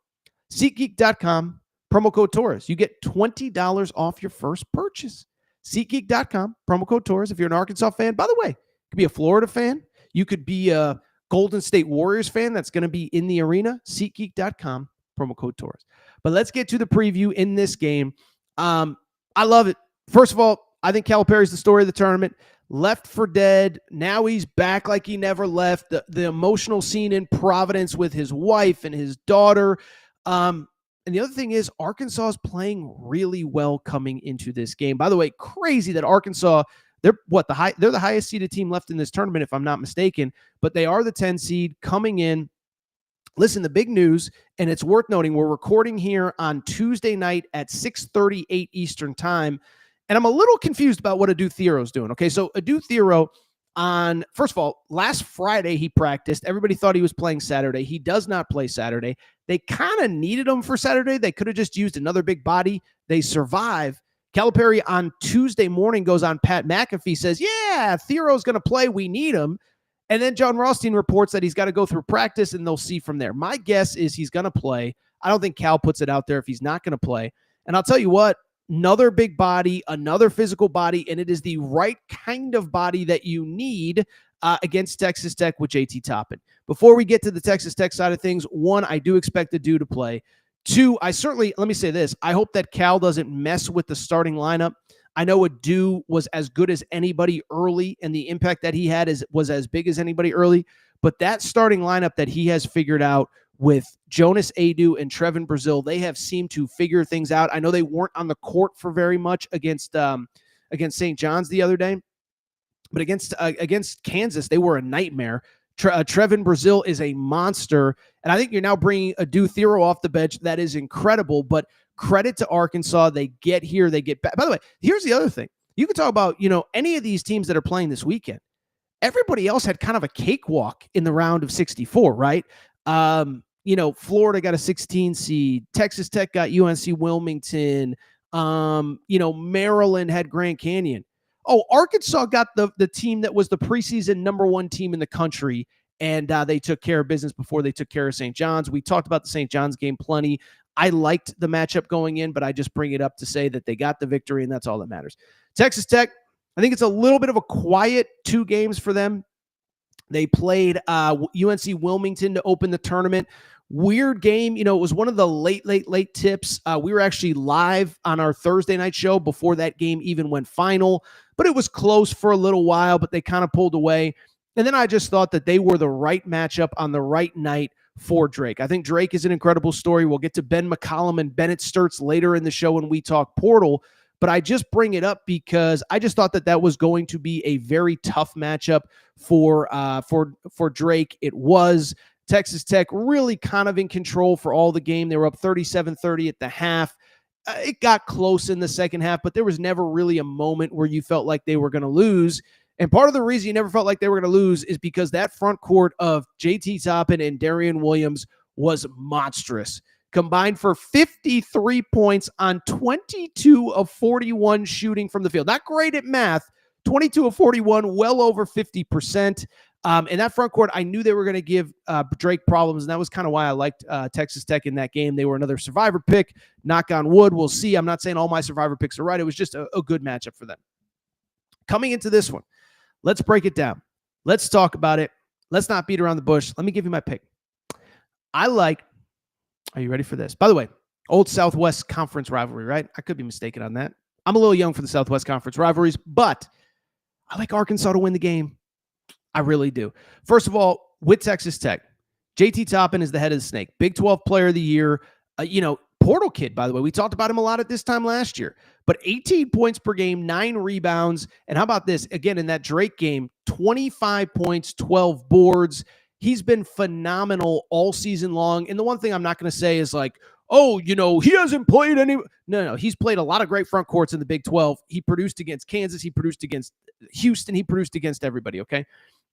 SeatGeek.com, promo code Torres. You get $20 off your first purchase. SeatGeek.com, promo code Torres. If you're an Arkansas fan, by the way, you could be a Florida fan. You could be a Golden State Warriors fan that's going to be in the arena. SeatGeek.com, promo code Torres. But let's get to the preview in this game. I love it. First of all, I think Calipari's the story of the tournament. Left for dead. Now he's back like he never left. The emotional scene in Providence with his wife and his daughter. And the other thing is Arkansas is playing really well coming into this game. By the way, crazy that Arkansas, they're the highest seeded team left in this tournament, if I'm not mistaken, but they are the 10 seed coming in. Listen, the big news, and it's worth noting, we're recording here on Tuesday night at 6:38 Eastern time. And I'm a little confused about what Adu Thero's doing. Okay, so Adu Thero first of all, last Friday he practiced. Everybody thought he was playing Saturday. He does not play Saturday. They kind of needed him for Saturday. They could have just used another big body. They survive. Calipari on Tuesday morning goes on Pat McAfee, says, yeah, Thero's going to play. We need him. And then John Rothstein reports that he's got to go through practice, and they'll see from there. My guess is he's going to play. I don't think Cal puts it out there if he's not going to play. And I'll tell you what, another big body, another physical body, and it is the right kind of body that you need against Texas Tech with JT Toppin. Before we get to the Texas Tech side of things, one, I do expect Adu to play. Two, let me say this, I hope that Cal doesn't mess with the starting lineup. I know Adu was as good as anybody early, and the impact that he had was as big as anybody early, but that starting lineup that he has figured out with Jonas Adu and Trevin Brazil, they have seemed to figure things out. I know they weren't on the court for very much against St. John's the other day, but against Kansas, they were a nightmare. Trevin Brazil is a monster, and I think you're now bringing Adu Thero off the bench. That is incredible, but credit to Arkansas. They get here, they get back. By the way, here's the other thing. You can talk about, any of these teams that are playing this weekend. Everybody else had kind of a cakewalk in the round of 64, right? Florida got a 16 seed. Texas Tech got UNC Wilmington. Maryland had Grand Canyon. Oh, Arkansas got the team that was the preseason number one team in the country, and they took care of business before they took care of St. John's. We talked about the St. John's game plenty. I liked the matchup going in, but I just bring it up to say that they got the victory, and that's all that matters. Texas Tech, I think it's a little bit of a quiet 2 games for them. They played UNC Wilmington to open the tournament. Weird game. It was one of the late tips. We were actually live on our Thursday night show before that game even went final, but it was close for a little while, but they kind of pulled away. And then I just thought that they were the right matchup on the right night for Drake. I think Drake is an incredible story. We'll get to Ben McCollum and Bennett Sturts later in the show when we talk portal, but I just bring it up because I just thought that was going to be a very tough matchup for Drake. It was. Texas Tech really kind of in control for all the game. They were up 37-30 at the half. It got close in the second half, but there was never really a moment where you felt like they were going to lose. And part of the reason you never felt like they were going to lose is because that front court of JT Toppin and Darian Williams was monstrous. Combined for 53 points on 22 of 41 shooting from the field. Not great at math. 22 of 41, well over 50%. And that front court, I knew they were going to give Drake problems, and that was kind of why I liked Texas Tech in that game. They were another survivor pick. Knock on wood. We'll see. I'm not saying all my survivor picks are right. It was just a good matchup for them. Coming into this one, let's break it down. Let's talk about it. Let's not beat around the bush. Let me give you my pick. Are you ready for this? By the way, old Southwest Conference rivalry, right? I could be mistaken on that. I'm a little young for the Southwest Conference rivalries, but I like Arkansas to win the game. I really do. First of all, with Texas Tech, JT Toppin is the head of the snake. Big 12 player of the year. Portal kid, by the way. We talked about him a lot at this time last year. But 18 points per game, 9 rebounds. And how about this? Again, in that Drake game, 25 points, 12 boards. He's been phenomenal all season long. And the one thing I'm not going to say is like, he hasn't played any. No, he's played a lot of great front courts in the Big 12. He produced against Kansas. He produced against Houston. He produced against everybody, okay?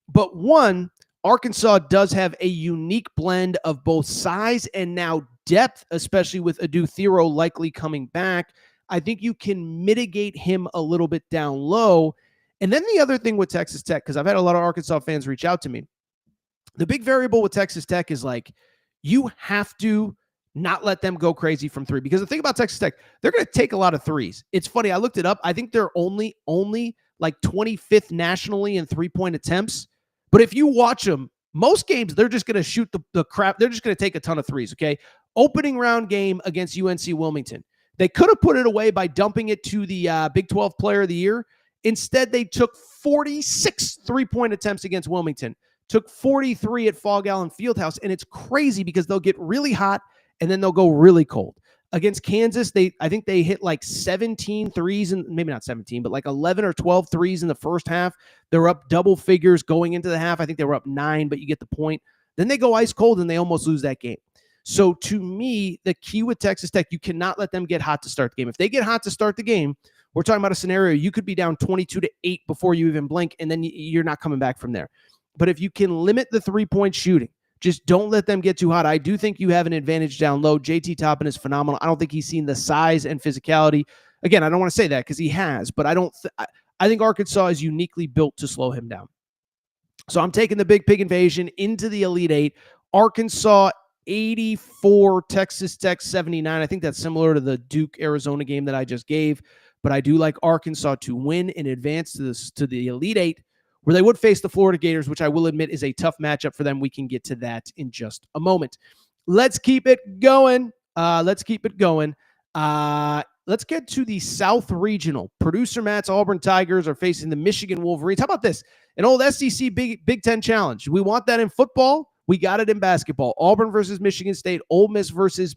But one, Arkansas does have a unique blend of both size and now depth, especially with Adu Thero likely coming back. I think you can mitigate him a little bit down low. And then the other thing with Texas Tech, because I've had a lot of Arkansas fans reach out to me, the big variable with Texas Tech is like, you have to not let them go crazy from three. Because the thing about Texas Tech, they're going to take a lot of threes. It's funny. I looked it up. I think they're only like 25th nationally in 3-point attempts. But if you watch them, most games, they're just going to shoot the crap. They're just going to take a ton of threes, okay? Opening round game against UNC Wilmington. They could have put it away by dumping it to the Big 12 Player of the Year. Instead, they took 46 3-point attempts against Wilmington, took 43 at Fog Allen Fieldhouse, and it's crazy because they'll get really hot and then they'll go really cold. Against Kansas, I think they hit like 17 threes, and maybe not 17, but like 11 or 12 threes in the first half. They were up double figures going into the half. I think they were up 9, but you get the point. Then they go ice cold and they almost lose that game. So to me, the key with Texas Tech, you cannot let them get hot to start the game. If they get hot to start the game, we're talking about a scenario you could be down 22-8 before you even blink, and then you're not coming back from there. But if you can limit the 3-point shooting, just don't let them get too hot. I do think you have an advantage down low. JT Toppin is phenomenal. I don't think he's seen the size and physicality. Again, I don't want to say that because he has, but I think Arkansas is uniquely built to slow him down. So I'm taking the Big Pig Invasion into the Elite Eight. Arkansas 84, Texas Tech 79. I think that's similar to the Duke-Arizona game that I just gave, but I do like Arkansas to win and advance to the Elite Eight, where they would face the Florida Gators, which I will admit is a tough matchup for them. We can get to that in just a moment. Let's keep it going. Let's get to the South Regional. Producer Matt's Auburn Tigers are facing the Michigan Wolverines. How about this? An old SEC Big Ten challenge. We want that in football. We got it in basketball. Auburn versus Michigan State. Auburn versus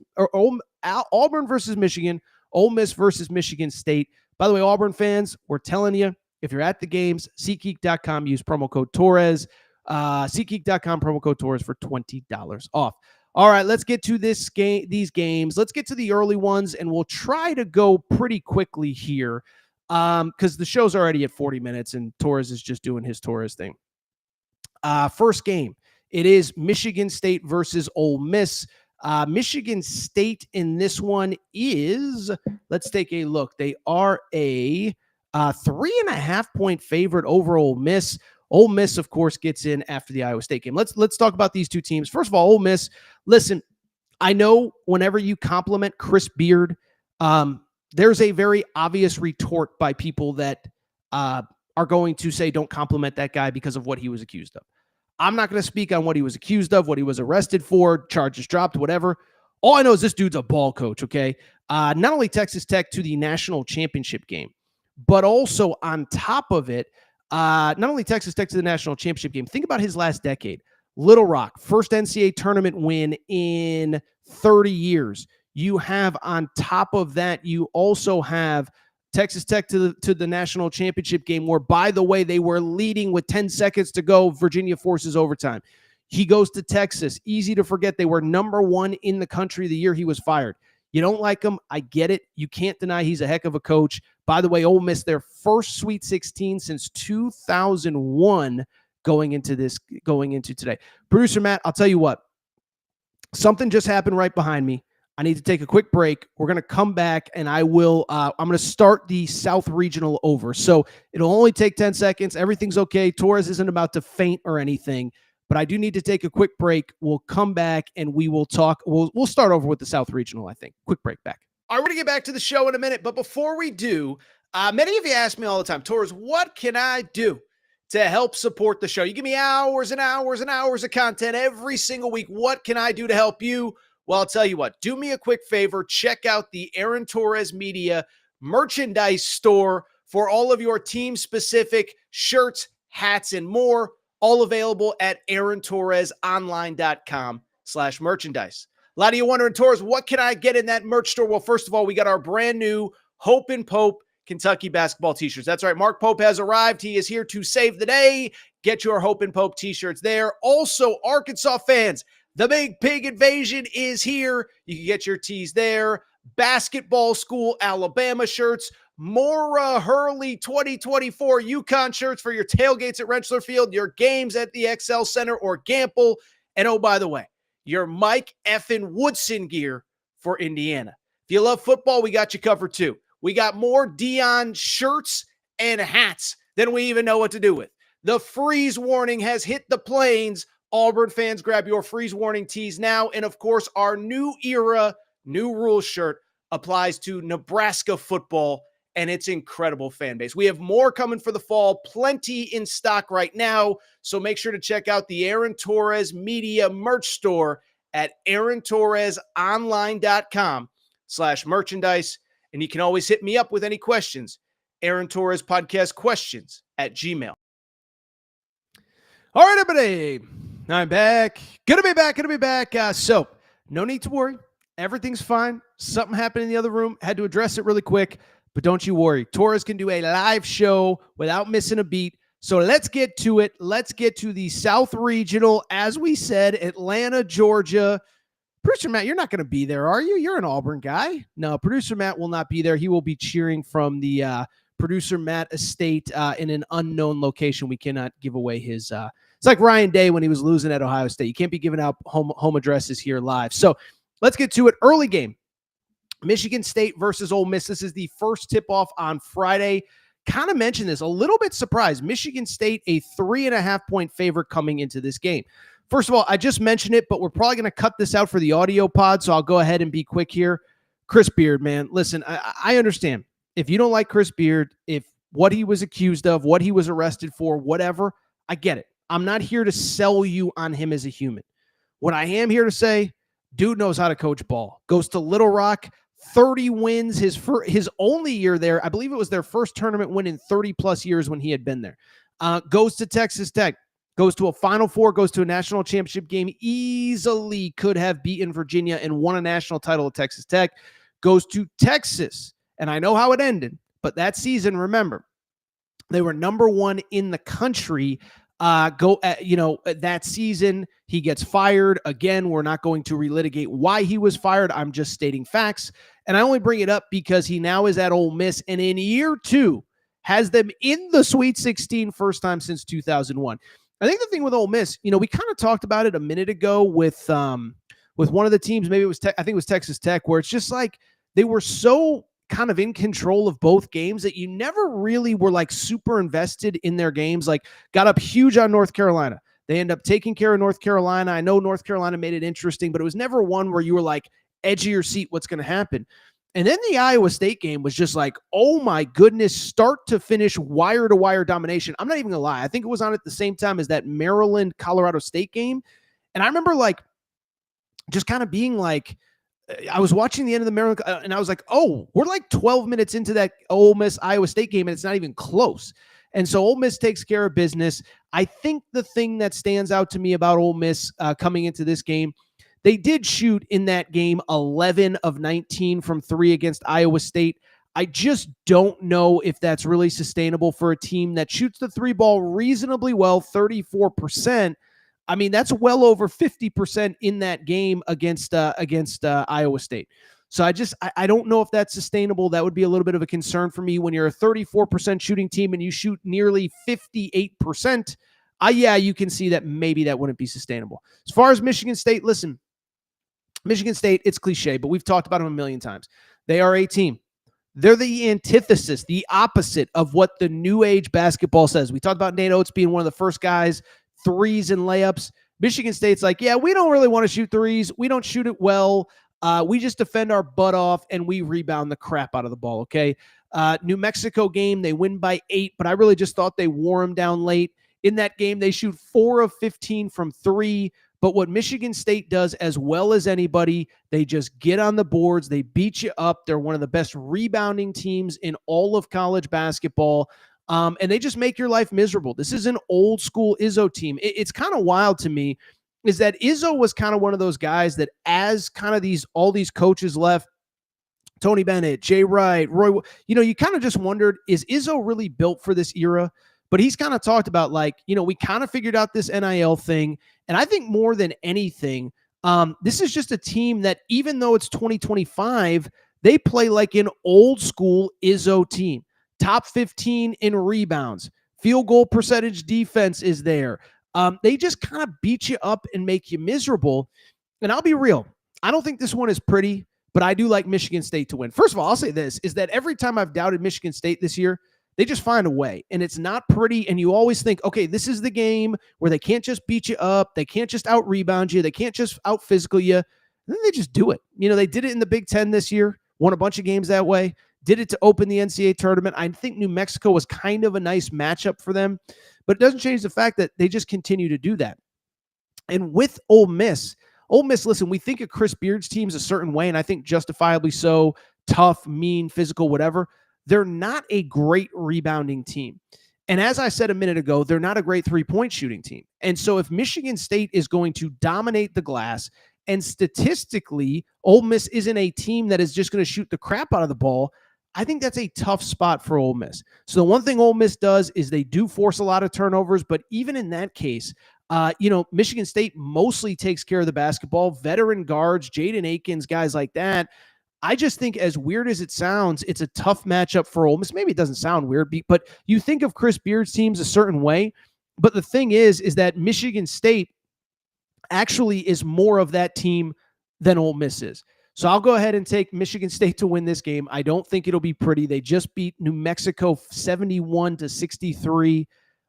Michigan. Ole Miss versus Michigan State. By the way, Auburn fans, we're telling you, if you're at the games, SeatGeek.com, use promo code Torres. SeatGeek.com, promo code Torres for $20 off. All right, let's get to these games. Let's get to the early ones, and we'll try to go pretty quickly here because the show's already at 40 minutes, and Torres is just doing his Torres thing. First game, it is Michigan State versus Ole Miss. Michigan State in this one is, let's take a look. They are a 3.5-point favorite over Ole Miss. Ole Miss, of course, gets in after the Iowa State game. Let's talk about these two teams. First of all, Ole Miss, listen, I know whenever you compliment Chris Beard, there's a very obvious retort by people that are going to say don't compliment that guy because of what he was accused of. I'm not going to speak on what he was accused of, what he was arrested for, charges dropped, whatever. All I know is this dude's a ball coach, okay? Not only Texas Tech to the national championship game, but also on top of it, not only Texas Tech to the national championship game, think about his last decade. Little Rock, first NCAA tournament win in 30 years. You have on top of that, you also have Texas Tech to the national championship game where, by the way, they were leading with 10 seconds to go. Virginia forces overtime. He goes to Texas. Easy to forget. They were number 1 in the country the year he was fired. You don't like him. I get it. You can't deny he's a heck of a coach. By the way, Ole Miss, their first Sweet 16 since 2001 going into today. Producer Matt, I'll tell you what. Something just happened right behind me. I need to take a quick break. We're going to come back, and I'm going to start the South Regional over. So it'll only take 10 seconds. Everything's okay. Torres isn't about to faint or anything, but I do need to take a quick break. We'll come back, and we will talk. We'll start over with the South Regional, I think. Quick break back. All right, we're going to get back to the show in a minute, but before we do, many of you ask me all the time, Torres, what can I do to help support the show? You give me hours and hours and hours of content every single week. What can I do to help you? Well, I'll tell you what, do me a quick favor. Check out the Aaron Torres Media merchandise store for all of your team-specific shirts, hats, and more, all available at aarontorresonline.com/merchandise. A lot of you wondering, Torres, what can I get in that merch store? Well, first of all, we got our brand new Hope and Pope Kentucky basketball t-shirts. That's right. Mark Pope has arrived. He is here to save the day. Get your Hope and Pope t-shirts there. Also, Arkansas fans, the Big Pig Invasion is here. You can get your tees there. Basketball School Alabama shirts. Maura Hurley 2024 UConn shirts for your tailgates at Rentschler Field, your games at the XL Center or Gamble. And oh, by the way, your Mike effing Woodson gear for Indiana. If you love football, we got you covered too. We got more Dion shirts and hats than we even know what to do with. The freeze warning has hit the plains. Auburn fans, grab your freeze warning tees now. And of course, our new era, new rules shirt applies to Nebraska football and its incredible fan base. We have more coming for the fall, plenty in stock right now. So make sure to check out the Aaron Torres Media merch store at aarontorresonline.com/merchandise. And you can always hit me up with any questions. Aaron Torres Podcast Questions at Gmail. All right, everybody. I'm back. Gonna be back. So no need to worry. Everything's fine. Something happened in the other room. Had to address it really quick, but don't you worry. Torres can do a live show without missing a beat. So let's get to it. Let's get to the South Regional. As we said, Atlanta, Georgia. Producer Matt, you're not going to be there, are you? You're an Auburn guy. No, Producer Matt will not be there. He will be cheering from the Producer Matt estate in an unknown location. We cannot give away his it's like Ryan Day when he was losing at Ohio State. You can't be giving out home addresses here live. So let's get to it. Early game. Michigan State versus Ole Miss. This is the first tip-off on Friday. Kind of mentioned this. A little bit surprised. Michigan State, a 3.5-point favorite coming into this game. First of all, I just mentioned it, but we're probably going to cut this out for the audio pod, so I'll go ahead and be quick here. Chris Beard, man, listen, I understand. If you don't like Chris Beard, if what he was accused of, what he was arrested for, whatever, I get it. I'm not here to sell you on him as a human. What I am here to say, dude knows how to coach ball. Goes to Little Rock, 30 wins, his only year there. I believe it was their first tournament win in 30-plus years when he had been there. Goes to Texas Tech. Goes to a Final Four, goes to a national championship game, easily could have beaten Virginia and won a national title at Texas Tech. Goes to Texas, and I know how it ended, but that season, remember, they were number one in the country. That season, he gets fired. Again, we're not going to relitigate why he was fired. I'm just stating facts, and I only bring it up because he now is at Ole Miss, and in year two, has them in the Sweet 16 first time since 2001. I think the thing with Ole Miss, we kind of talked about it a minute ago with one of the teams. Maybe it was, I think it was Texas Tech, where it's just like they were so kind of in control of both games that you never really were like super invested in their games. Like got up huge on North Carolina. They end up taking care of North Carolina. I know North Carolina made it interesting, but it was never one where you were like edge of your seat. What's going to happen? And then the Iowa State game was just like, oh my goodness, start to finish, wire-to-wire domination. I'm not even going to lie. I think it was on at the same time as that Maryland-Colorado State game. And I remember like just kind of being like, I was watching the end of the Maryland, and I was like, oh, we're like 12 minutes into that Ole Miss-Iowa State game, and it's not even close. And so Ole Miss takes care of business. I think the thing that stands out to me about Ole Miss coming into this game, they did shoot in that game 11 of 19 from three against Iowa State. I just don't know if that's really sustainable for a team that shoots the three ball reasonably well, 34%. I mean, that's well over 50% in that game against Iowa State. So I don't know if that's sustainable. That would be a little bit of a concern for me when you're a 34% shooting team and you shoot nearly 58%. Yeah, you can see that maybe that wouldn't be sustainable. As far as Michigan State, listen, Michigan State, it's cliche, but we've talked about them a million times. They are a team. They're the antithesis, the opposite of what the new age basketball says. We talked about Nate Oates being one of the first guys, threes and layups. Michigan State's like, yeah, we don't really want to shoot threes. We don't shoot it well. We just defend our butt off and we rebound the crap out of the ball, okay? New Mexico game, they win by 8, but I really just thought they wore them down late. In that game, they shoot 4 of 15 from 3. But what Michigan State does as well as anybody, they just get on the boards. They beat you up. They're one of the best rebounding teams in all of college basketball. And they just make your life miserable. This is an old school Izzo team. It's kind of wild to me is that Izzo was kind of one of those guys that as kind of all these coaches left, Tony Bennett, Jay Wright, Roy, you kind of just wondered, is Izzo really built for this era? But he's kind of talked about like, we kind of figured out this NIL thing. And I think more than anything, this is just a team that even though it's 2025, they play like an old school Izzo team. Top 15 in rebounds. Field goal percentage defense is there. They just kind of beat you up and make you miserable. And I'll be real. I don't think this one is pretty, but I do like Michigan State to win. First of all, I'll say this, is that every time I've doubted Michigan State this year, They just find a way, and it's not pretty. And you always think, okay, this is the game where they can't just beat you up. They can't just out-rebound you. They can't just out-physical you. And then they just do it. They did it in the Big Ten this year, won a bunch of games that way, did it to open the NCAA tournament. I think New Mexico was kind of a nice matchup for them, but it doesn't change the fact that they just continue to do that. And with Ole Miss, listen, we think of Chris Beard's teams a certain way, and I think justifiably so, tough, mean, physical, whatever. They're not a great rebounding team. And as I said a minute ago, they're not a great three-point shooting team. And so if Michigan State is going to dominate the glass, and statistically, Ole Miss isn't a team that is just going to shoot the crap out of the ball, I think that's a tough spot for Ole Miss. So the one thing Ole Miss does is they do force a lot of turnovers, but even in that case, Michigan State mostly takes care of the basketball, veteran guards, Jaden Akins, guys like that. I just think, as weird as it sounds, it's a tough matchup for Ole Miss. Maybe it doesn't sound weird, but you think of Chris Beard's teams a certain way. But the thing is that Michigan State actually is more of that team than Ole Miss is. So I'll go ahead and take Michigan State to win this game. I don't think it'll be pretty. They just beat New Mexico 71-63.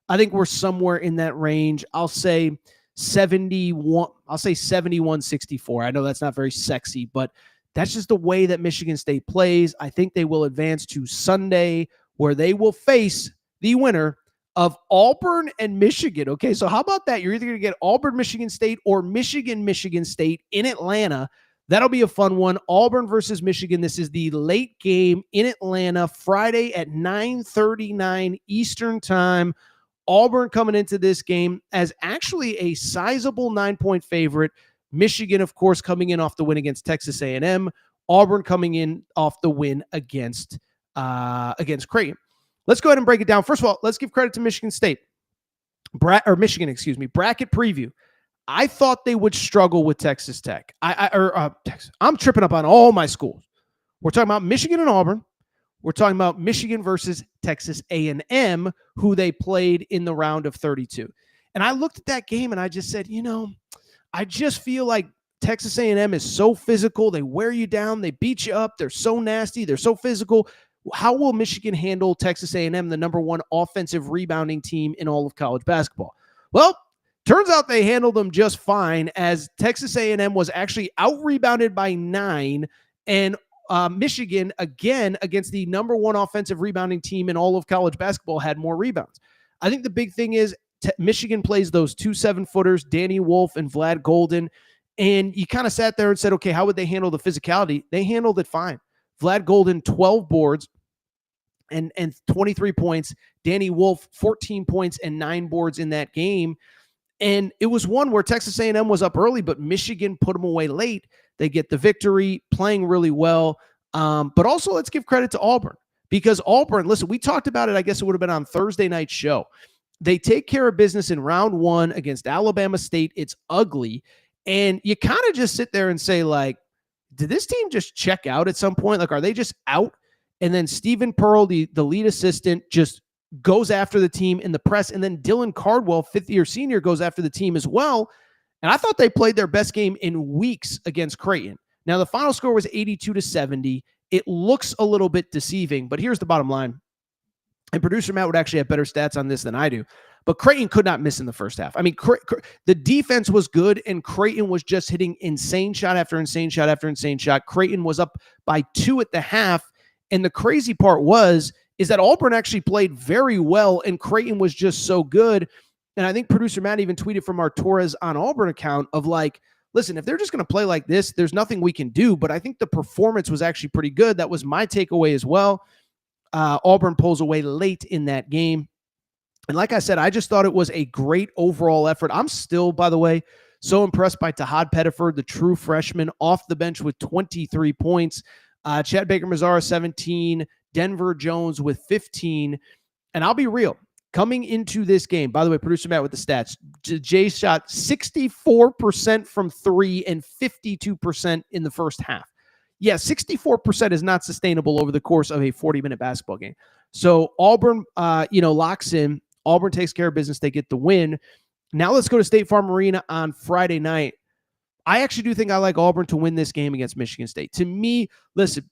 I think we're somewhere in that range. I'll say 71. I'll say 71-64. I know that's not very sexy, but that's just the way that Michigan State plays. I think they will advance to Sunday, where they will face the winner of Auburn and Michigan. Okay, so how about that? You're either going to get Auburn, Michigan State, or Michigan, Michigan State in Atlanta. That'll be a fun one. Auburn versus Michigan. This is the late game in Atlanta, Friday at 9:39 Eastern time. Auburn coming into this game as actually a sizable 9-point favorite. Michigan, of course, coming in off the win against Texas A&M. Auburn coming in off the win against Creighton. Let's go ahead and break it down. First of all, let's give credit to Michigan State. Michigan, bracket preview. I thought they would struggle with Texas Tech. I'm tripping up on all my schools. We're talking about Michigan and Auburn. We're talking about Michigan versus Texas A&M, who they played in the round of 32. And I looked at that game and I just said, I just feel like Texas A&M is so physical. They wear you down. They beat you up. They're so nasty. They're so physical. How will Michigan handle Texas A&M, the number one offensive rebounding team in all of college basketball? Well, turns out they handled them just fine, as Texas A&M was actually out-rebounded by 9, and Michigan, again, against the number one offensive rebounding team in all of college basketball, had more rebounds. I think the big thing is Michigan plays those 2 7-footers, Danny Wolf and Vlad Golden, and you kind of sat there and said, okay, how would they handle the physicality? They handled it fine. Vlad Golden, 12 boards and 23 points. Danny Wolf, 14 points and 9 boards in that game. And it was one where Texas A&M was up early, but Michigan put them away late. They get the victory, playing really well. But also, let's give credit to Auburn, because Auburn, listen, we talked about it, I guess it would have been on Thursday night's show. They take care of business in round 1 against Alabama State. It's ugly. And you kind of just sit there and say, like, did this team just check out at some point? Like, are they just out? And then Stephen Pearl, the lead assistant, just goes after the team in the press. And then Dylan Cardwell, fifth-year senior, goes after the team as well. And I thought they played their best game in weeks against Creighton. Now, the final score was 82-70. It looks a little bit deceiving, but here's the bottom line. And producer Matt would actually have better stats on this than I do. But Creighton could not miss in the first half. I mean, the defense was good, and Creighton was just hitting insane shot after insane shot after insane shot. Creighton was up by 2 at the half. And the crazy part is that Auburn actually played very well, and Creighton was just so good. And I think producer Matt even tweeted from our Torres on Auburn account of like, listen, if they're just going to play like this, there's nothing we can do. But I think the performance was actually pretty good. That was my takeaway as well. Auburn pulls away late in that game. And like I said, I just thought it was a great overall effort. I'm still, by the way, so impressed by Tahad Pettiford, the true freshman, off the bench with 23 points. Chad Baker-Mazara, 17. Denver Jones with 15. And I'll be real. Coming into this game, by the way, producer Matt with the stats, Jay shot 64% from 3 and 52% in the first half. Yeah, 64% is not sustainable over the course of a 40-minute basketball game. So Auburn, locks in. Auburn takes care of business. They get the win. Now let's go to State Farm Arena on Friday night. I actually do think I like Auburn to win this game against Michigan State. To me, listen,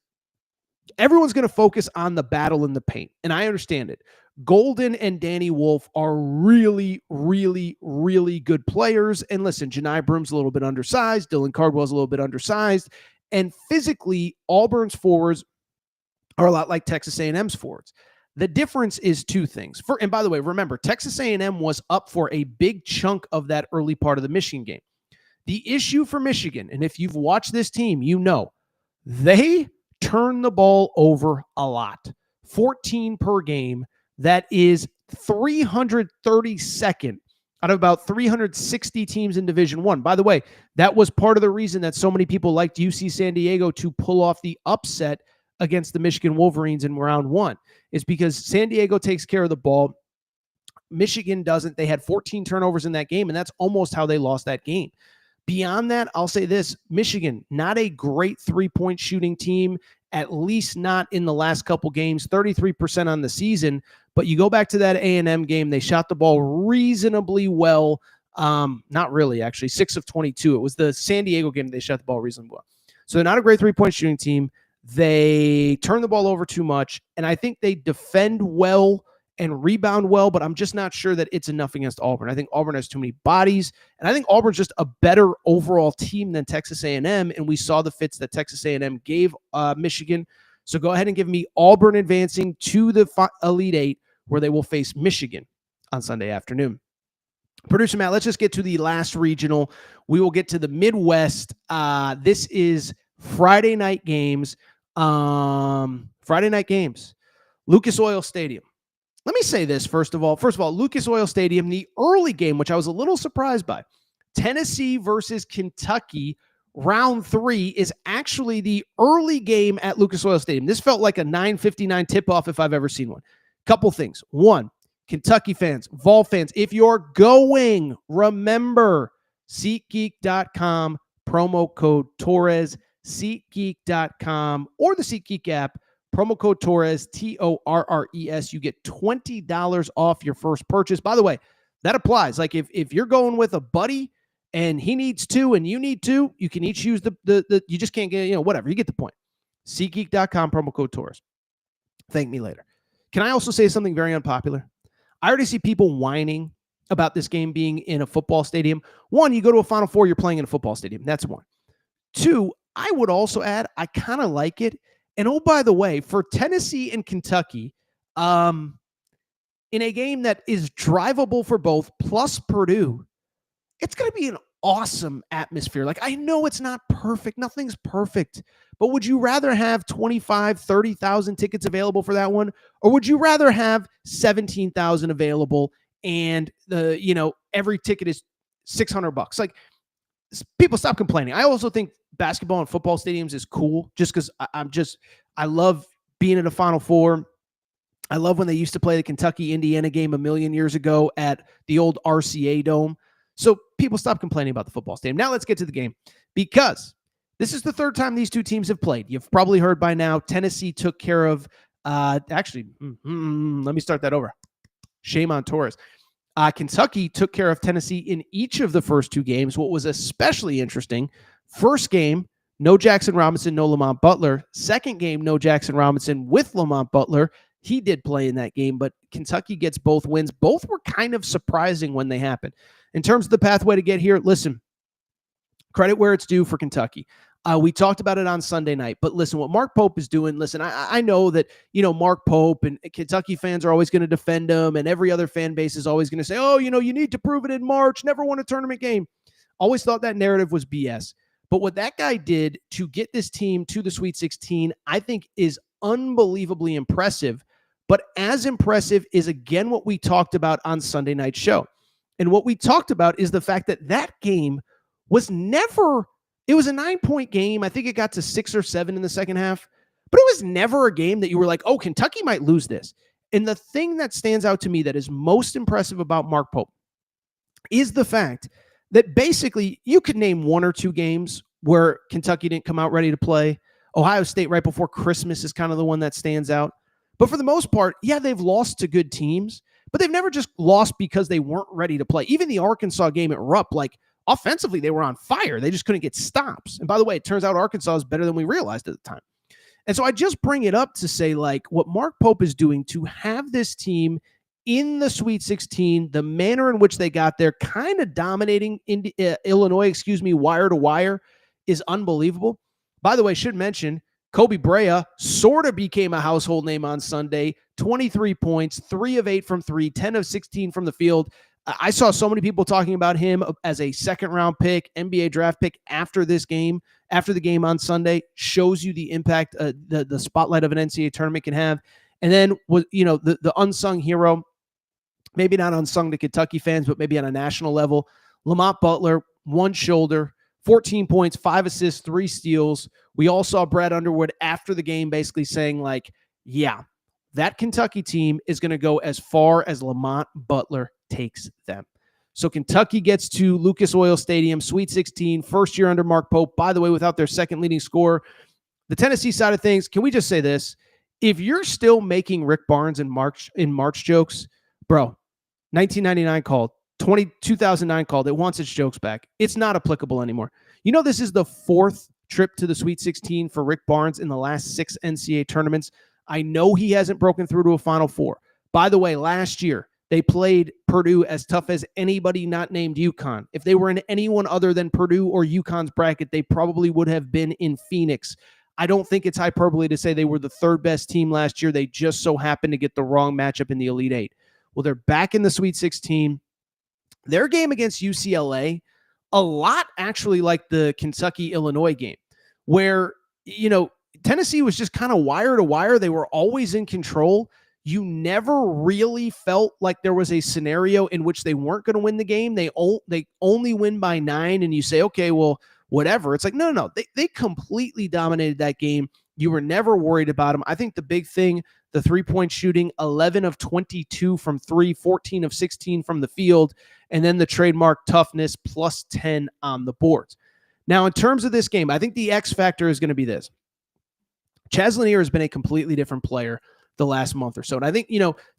everyone's going to focus on the battle in the paint, and I understand it. Golden and Danny Wolf are really, really, really good players. And listen, Janai Broom's a little bit undersized. Dylan Cardwell's a little bit undersized. And physically, Auburn's forwards are a lot like Texas A&M's forwards. The difference is two things. And by the way, remember, Texas A&M was up for a big chunk of that early part of the Michigan game. The issue for Michigan, and if you've watched this team, you know, they turn the ball over a lot. 14 per game. That is 332nd out of about 360 teams in Division I. By the way, that was part of the reason that so many people liked UC San Diego to pull off the upset against the Michigan Wolverines in round one, is because San Diego takes care of the ball. Michigan doesn't. They had 14 turnovers in that game, and that's almost how they lost that game. Beyond that, I'll say this, Michigan, not a great three-point shooting team, at least not in the last couple games, 33% on the season. But you go back to that A&M game, they shot the ball reasonably well. Not really, actually, 6 of 22. It was the San Diego game they shot the ball reasonably well. So they're not a great three-point shooting team. They turn the ball over too much, and I think they defend well and rebound well, but I'm just not sure that it's enough against Auburn. I think Auburn has too many bodies, and I think Auburn's just a better overall team than Texas A&M, and we saw the fits that Texas A&M gave Michigan. So go ahead and give me Auburn advancing to the Elite Eight, where they will face Michigan on Sunday afternoon. Producer Matt, let's just get to the last regional. We will get to the Midwest. This is Friday night games. Lucas Oil Stadium. Let me say this, first of all, Lucas Oil Stadium, the early game, which I was a little surprised by, Tennessee versus Kentucky, round 3 is actually the early game at Lucas Oil Stadium. This felt like a 9:59 tip-off if I've ever seen one. Couple things. One, Kentucky fans, Vol fans, if you're going, remember, SeatGeek.com, promo code Torres, SeatGeek.com, or the SeatGeek app, promo code Torres, Torres. You get $20 off your first purchase. By the way, that applies. Like if you're going with a buddy and he needs 2 and you need 2, you can each use the you just can't get, whatever. You get the point. SeatGeek.com, promo code Torres. Thank me later. Can I also say something very unpopular? I already see people whining about this game being in a football stadium. One, you go to a Final Four, you're playing in a football stadium. That's one. 2, I would also add, I kind of like it. And oh, by the way, for Tennessee and Kentucky, in a game that is drivable for both, plus Purdue, it's going to be an awesome atmosphere. Like, I know it's not perfect. Nothing's perfect. But would you rather have 25, 30,000 tickets available for that one? Or would you rather have 17,000 available and every ticket is $600? Like, people stop complaining. I also think basketball and football stadiums is cool just because I love being at a Final Four. I love when they used to play the Kentucky-Indiana game a million years ago at the old RCA Dome. So people stop complaining about the football stadium. Now let's get to the game, because this is the third time these two teams have played. You've probably heard by now, Tennessee took care of, let me start that over. Shame on Torres. Kentucky took care of Tennessee in each of the first 2 games. What was especially interesting, first game, no Jackson Robinson, no Lamont Butler. Second game, no Jackson Robinson with Lamont Butler. He did play in that game, but Kentucky gets both wins. Both were kind of surprising when they happened. In terms of the pathway to get here, listen, credit where it's due for Kentucky. We talked about it on Sunday night, but listen, what Mark Pope is doing, listen, I know that, Mark Pope and Kentucky fans are always going to defend him, and every other fan base is always going to say, oh, you need to prove it in March, never won a tournament game. Always thought that narrative was BS. But what that guy did to get this team to the Sweet 16, I think is unbelievably impressive. But as impressive is, again, what we talked about on Sunday night's show. And what we talked about is the fact that game was never, it was a 9-point game. I think it got to 6 or 7 in the second half, but it was never a game that you were like, oh, Kentucky might lose this. And the thing that stands out to me that is most impressive about Mark Pope is the fact that basically you could name 1 or 2 games where Kentucky didn't come out ready to play. Ohio State right before Christmas is kind of the one that stands out. But for the most part, yeah, they've lost to good teams, but they've never just lost because they weren't ready to play. Even the Arkansas game at Rupp, like, offensively, they were on fire. They just couldn't get stops. And by the way, it turns out Arkansas is better than we realized at the time. And so I just bring it up to say, like, what Mark Pope is doing to have this team in the Sweet 16, the manner in which they got there, kind of dominating Illinois, wire to wire, is unbelievable. By the way, should mention, Kobe Brea sort of became a household name on Sunday. 23 points, 3 of 8 from 3, 10 of 16 from the field. I saw so many people talking about him as a second-round pick, NBA draft pick after this game, after the game on Sunday. Shows you the impact the spotlight of an NCAA tournament can have. And then, the unsung hero, maybe not unsung to Kentucky fans, but maybe on a national level, Lamont Butler, one shoulder, 14 points, 5 assists, 3 steals. We all saw Brad Underwood after the game basically saying, like, yeah, that Kentucky team is going to go as far as Lamont Butler takes them. So Kentucky gets to Lucas Oil Stadium, Sweet 16, first year under Mark Pope. By the way, without their second leading scorer. The Tennessee side of things, can we just say this? If you're still making Rick Barnes in March jokes, bro, 1999 called, 2009 called, it wants its jokes back. It's not applicable anymore. You know, this is the 4th trip to the Sweet 16 for Rick Barnes in the last 6 NCAA tournaments. I know he hasn't broken through to a Final Four. By the way, last year, they played Purdue as tough as anybody not named UConn. If they were in anyone other than Purdue or UConn's bracket, they probably would have been in Phoenix. I don't think it's hyperbole to say they were the 3rd best team last year. They just so happened to get the wrong matchup in the Elite Eight. Well, they're back in the Sweet 16. Their game against UCLA, a lot actually like the Kentucky-Illinois game, where, Tennessee was just kind of wire to wire. They were always in control. You never really felt like there was a scenario in which they weren't going to win the game. They only win by 9, and you say, okay, well, whatever. It's like, no. They completely dominated that game. You were never worried about them. I think the big thing, the 3-point shooting, 11 of 22 from 3, 14 of 16 from the field, and then the trademark toughness, plus 10 on the boards. Now, in terms of this game, I think the X factor is going to be this. Chaz Lanier has been a completely different player the last month or so. And I think,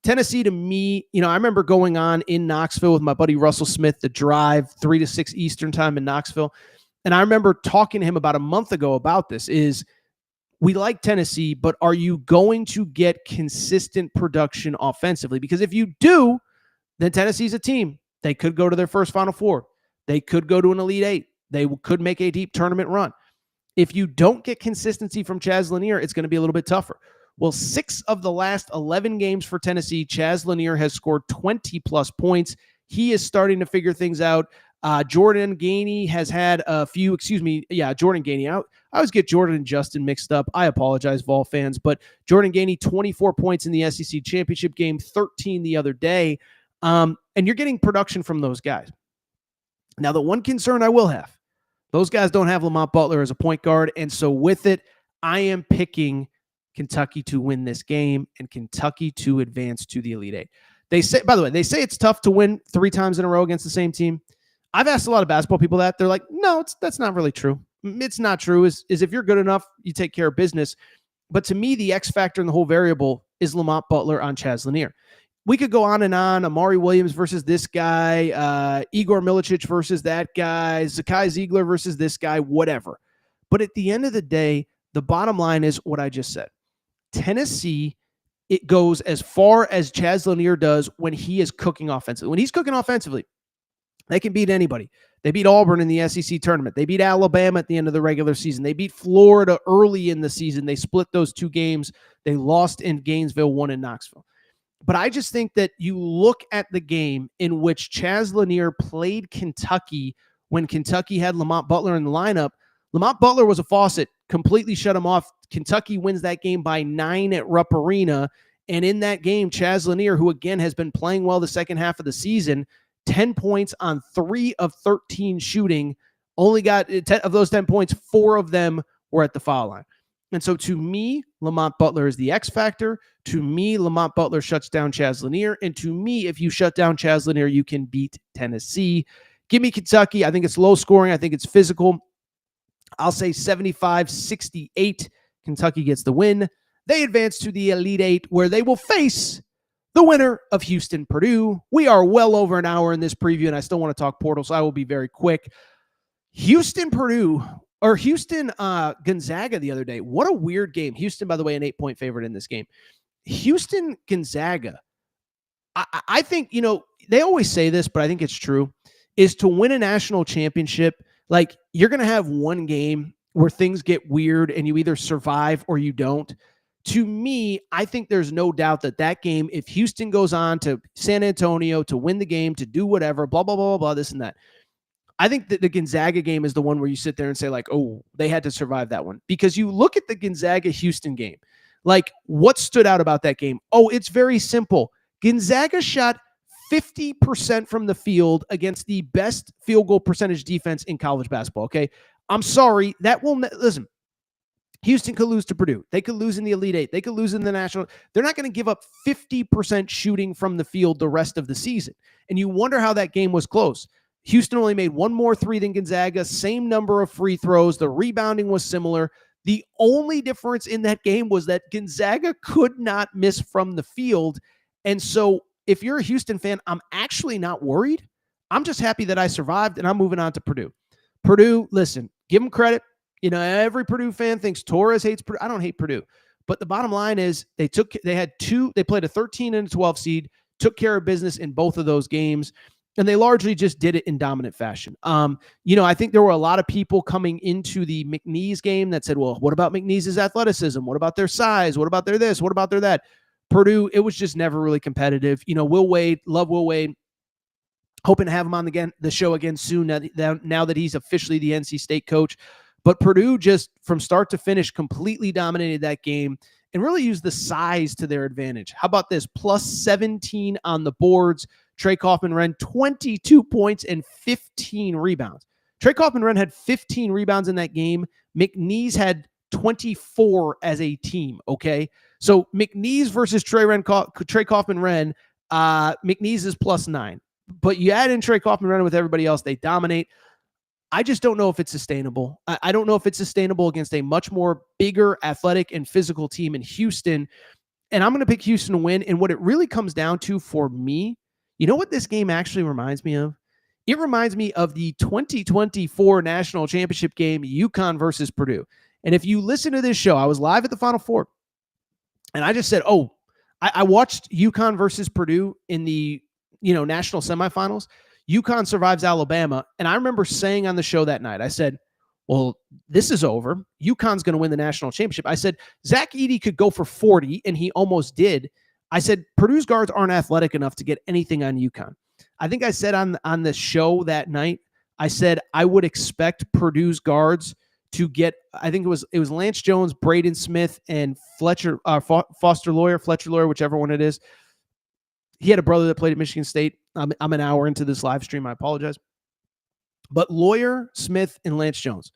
Tennessee to me, I remember going on in Knoxville with my buddy Russell Smith, the drive 3 to 6 Eastern time in Knoxville. And I remember talking to him about a month ago about this is, we like Tennessee, but are you going to get consistent production offensively? Because if you do, then Tennessee's a team. They could go to their first Final Four. They could go to an Elite Eight. They could make a deep tournament run. If you don't get consistency from Chaz Lanier, it's going to be a little bit tougher. Well, 6 of the last 11 games for Tennessee, Chaz Lanier has scored 20-plus points. He is starting to figure things out. Jordan Gainey has had a few, Jordan Gainey. I always get Jordan and Justin mixed up. I apologize, Vol fans, but Jordan Gainey, 24 points in the SEC championship game, 13 the other day. And you're getting production from those guys. Now, the one concern I will have, those guys don't have Lamont Butler as a point guard. And so with it, I am picking Kentucky to win this game and Kentucky to advance to the Elite Eight. They say, by the way, it's tough to win 3 times in a row against the same team. I've asked a lot of basketball people that. They're like, no, that's not really true. It's not true. Is if you're good enough, you take care of business. But to me, the X factor in the whole variable is Lamont Butler on Chaz Lanier. We could go on and on. Amari Williams versus this guy, Igor Milicic versus that guy, Zakai Ziegler versus this guy, whatever. But at the end of the day, the bottom line is what I just said. Tennessee, it goes as far as Chaz Lanier does when he is cooking offensively. When he's cooking offensively, they can beat anybody. They beat Auburn in the SEC tournament. They beat Alabama at the end of the regular season. They beat Florida early in the season. They split those 2 games. They lost in Gainesville, won in Knoxville. But I just think that you look at the game in which Chaz Lanier played Kentucky when Kentucky had Lamont Butler in the lineup. Lamont Butler was a faucet, completely shut him off. Kentucky wins that game by 9 at Rupp Arena. And in that game, Chaz Lanier, who again has been playing well the second half of the season, 10 points on 3 of 13 shooting, only got 10 of those 10 points, 4 of them were at the foul line. And so to me, Lamont Butler is the X factor. To me, Lamont Butler shuts down Chaz Lanier. And to me, if you shut down Chaz Lanier, you can beat Tennessee. Give me Kentucky. I think it's low scoring. I think it's physical. I'll say 75-68. Kentucky gets the win. They advance to the Elite Eight, where they will face the winner of Houston, Purdue. We are well over an hour in this preview, and I still want to talk portal, so I will be very quick. Houston, Purdue Or Houston, Gonzaga the other day. What a weird game. Houston, by the way, an 8-point favorite in this game. Houston, Gonzaga. I think, they always say this, but I think it's true, is to win a national championship, like you're going to have one game where things get weird and you either survive or you don't. To me, I think there's no doubt that game, if Houston goes on to San Antonio to win the game, to do whatever, blah, blah, blah, blah, blah, this and that. I think that the Gonzaga game is the one where you sit there and say, like, oh, they had to survive that one. Because you look at the Gonzaga-Houston game, like, what stood out about that game? Oh, it's very simple. Gonzaga shot 50% from the field against the best field goal percentage defense in college basketball, okay? I'm sorry. Listen, Houston could lose to Purdue. They could lose in the Elite Eight. They could lose in the national. They're not going to give up 50% shooting from the field the rest of the season. And you wonder how that game was close. Houston only made one more three than Gonzaga, same number of free throws. The rebounding was similar. The only difference in that game was that Gonzaga could not miss from the field. And so if you're a Houston fan, I'm actually not worried. I'm just happy that I survived, and I'm moving on to Purdue. Purdue, listen, give them credit. Every Purdue fan thinks Torres hates Purdue. I don't hate Purdue. But the bottom line is they played a 13 and a 12 seed, took care of business in both of those games. And they largely just did it in dominant fashion. I think there were a lot of people coming into the McNeese game that said, well, what about McNeese's athleticism? What about their size? What about their this? What about their that? Purdue, it was just never really competitive. Will Wade, love Will Wade. Hoping to have him on the show again soon now that he's officially the NC State coach. But Purdue just from start to finish completely dominated that game and really used the size to their advantage. How about this? Plus 17 on the boards. Trey Kaufman-Renn, 22 points and 15 rebounds. Trey Kaufman-Renn had 15 rebounds in that game. McNeese had 24 as a team, okay? So McNeese versus Trey Kaufman-Renn, McNeese is plus 9. But you add in Trey Kaufman-Renn with everybody else, they dominate. I just don't know if it's sustainable. I don't know if it's sustainable against a much more bigger, athletic, and physical team in Houston. And I'm going to pick Houston to win. And what it really comes down to for me, you know what this game actually reminds me of? It reminds me of the 2024 national championship game, UConn versus Purdue. And if you listen to this show, I was live at the Final Four. And I just said, I watched UConn versus Purdue in the national semifinals. UConn survives Alabama. And I remember saying on the show that night, I said, well, this is over. UConn's going to win the national championship. I said, Zach Edey could go for 40, and he almost did. I said, Purdue's guards aren't athletic enough to get anything on UConn. I think I said on the show that night, I said I would expect Purdue's guards to get, I think it was Lance Jones, Braden Smith, and Fletcher Loyer, whichever one it is. He had a brother that played at Michigan State. I'm an hour into this live stream. I apologize. But Loyer, Smith, and Lance Jones.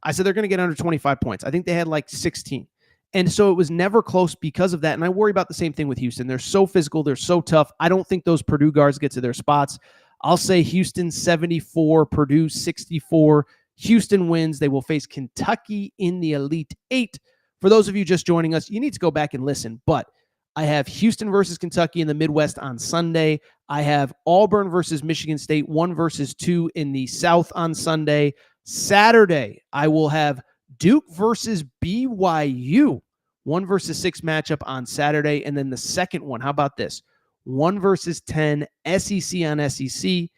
I said they're going to get under 25 points. I think they had like 16. And so it was never close because of that. And I worry about the same thing with Houston. They're so physical. They're so tough. I don't think those Purdue guards get to their spots. I'll say Houston 74, Purdue 64. Houston wins. They will face Kentucky in the Elite Eight. For those of you just joining us, you need to go back and listen. But I have Houston versus Kentucky in the Midwest on Sunday. I have Auburn versus Michigan State, 1 versus 2 in the South on Sunday. Saturday, I will have Duke versus BYU, 1 versus 6 matchup on Saturday. And then the second one, how about this? 1 versus 10, SEC on SEC.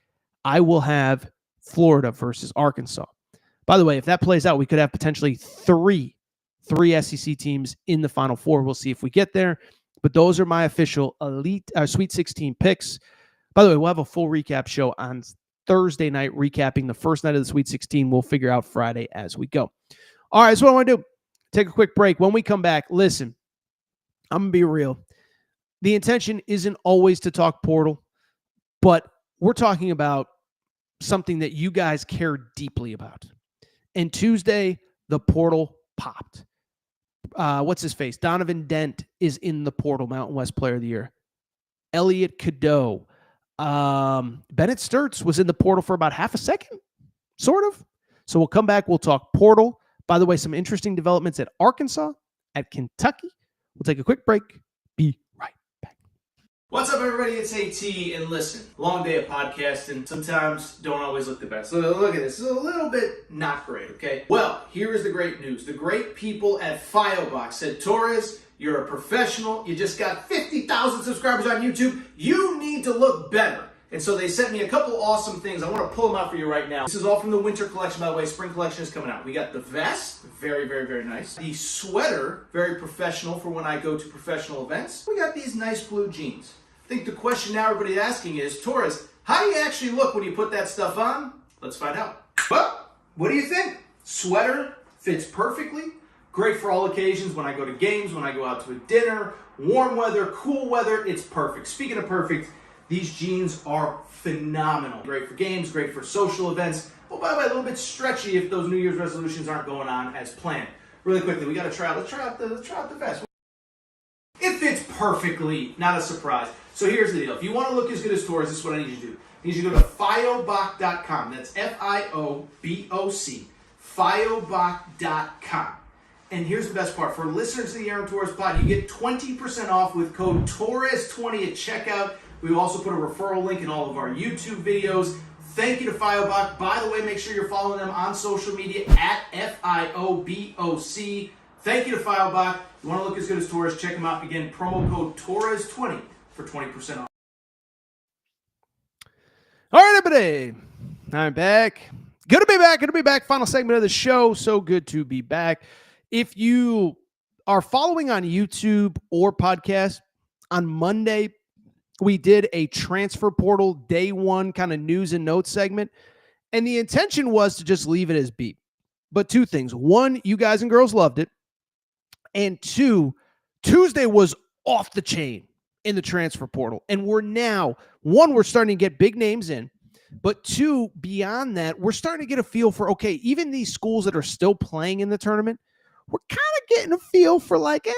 I will have Florida versus Arkansas. By the way, if that plays out, we could have potentially three SEC teams in the Final Four. We'll see if we get there. But those are my official Sweet 16 picks. By the way, we'll have a full recap show on Thursday night, recapping the first night of the Sweet 16. We'll figure out Friday as we go. All right, so what I want to do, take a quick break. When we come back, listen, I'm going to be real. The intention isn't always to talk portal, but we're talking about something that you guys care deeply about. And Tuesday, the portal popped. What's his face? Donovan Dent is in the portal, Mountain West Player of the Year. Elliot Cadeau. Bennett Sturts was in the portal for about half a second, sort of. So we'll come back. We'll talk portal. By the way, some interesting developments at Arkansas, at Kentucky. We'll take a quick break. Be What's up, everybody? It's AT, and listen, long day of podcasting, sometimes don't always look the best. So look at this. It's a little bit not great, okay? Well, here is the great news. The great people at Firebox said, Torres, you're a professional. You just got 50,000 subscribers on YouTube. You need to look better. And so they sent me a couple awesome things. I want to pull them out for you right now. This is all from the winter collection, by the way. Spring collection is coming out. We got the vest, very, very, very nice. The sweater, very professional for when I go to professional events. We got these nice blue jeans. I think the question now everybody's asking is, Torres, how do you actually look when you put that stuff on? Let's find out. Well, what do you think? Sweater fits perfectly. Great for all occasions. When I go to games, when I go out to a dinner, warm weather, cool weather, it's perfect. Speaking of perfect, these jeans are phenomenal. Great for games, great for social events. Oh, by the way, a little bit stretchy if those New Year's resolutions aren't going on as planned. Really quickly, we got to try out. Let's try out the vest. It fits perfectly, not a surprise. So here's the deal. If you want to look as good as Torres, this is what I need you to do. I need you to go to Firebox.com. That's Fioboc. Firebox.com. And here's the best part. For listeners to the Aaron Torres pod, you get 20% off with code Torres20 at checkout. We also put a referral link in all of our YouTube videos. Thank you to Fioboc. By the way, make sure you're following them on social media at Fioboc. Thank you to Fioboc. You want to look as good as Torres, check them out. Again, promo code Torres20 for 20% off. All right, everybody. I'm back. Good to be back. Good to be back. Final segment of the show. So good to be back. If you are following on YouTube or podcast, on Monday, we did a transfer portal day one kind of news and notes segment. And the intention was to just leave it as beat. But two things. One, you guys and girls loved it. And two, Tuesday was off the chain in the transfer portal. And we're starting to get big names in. But two, beyond that, we're starting to get a feel for, okay, even these schools that are still playing in the tournament, we're kind of getting a feel for like,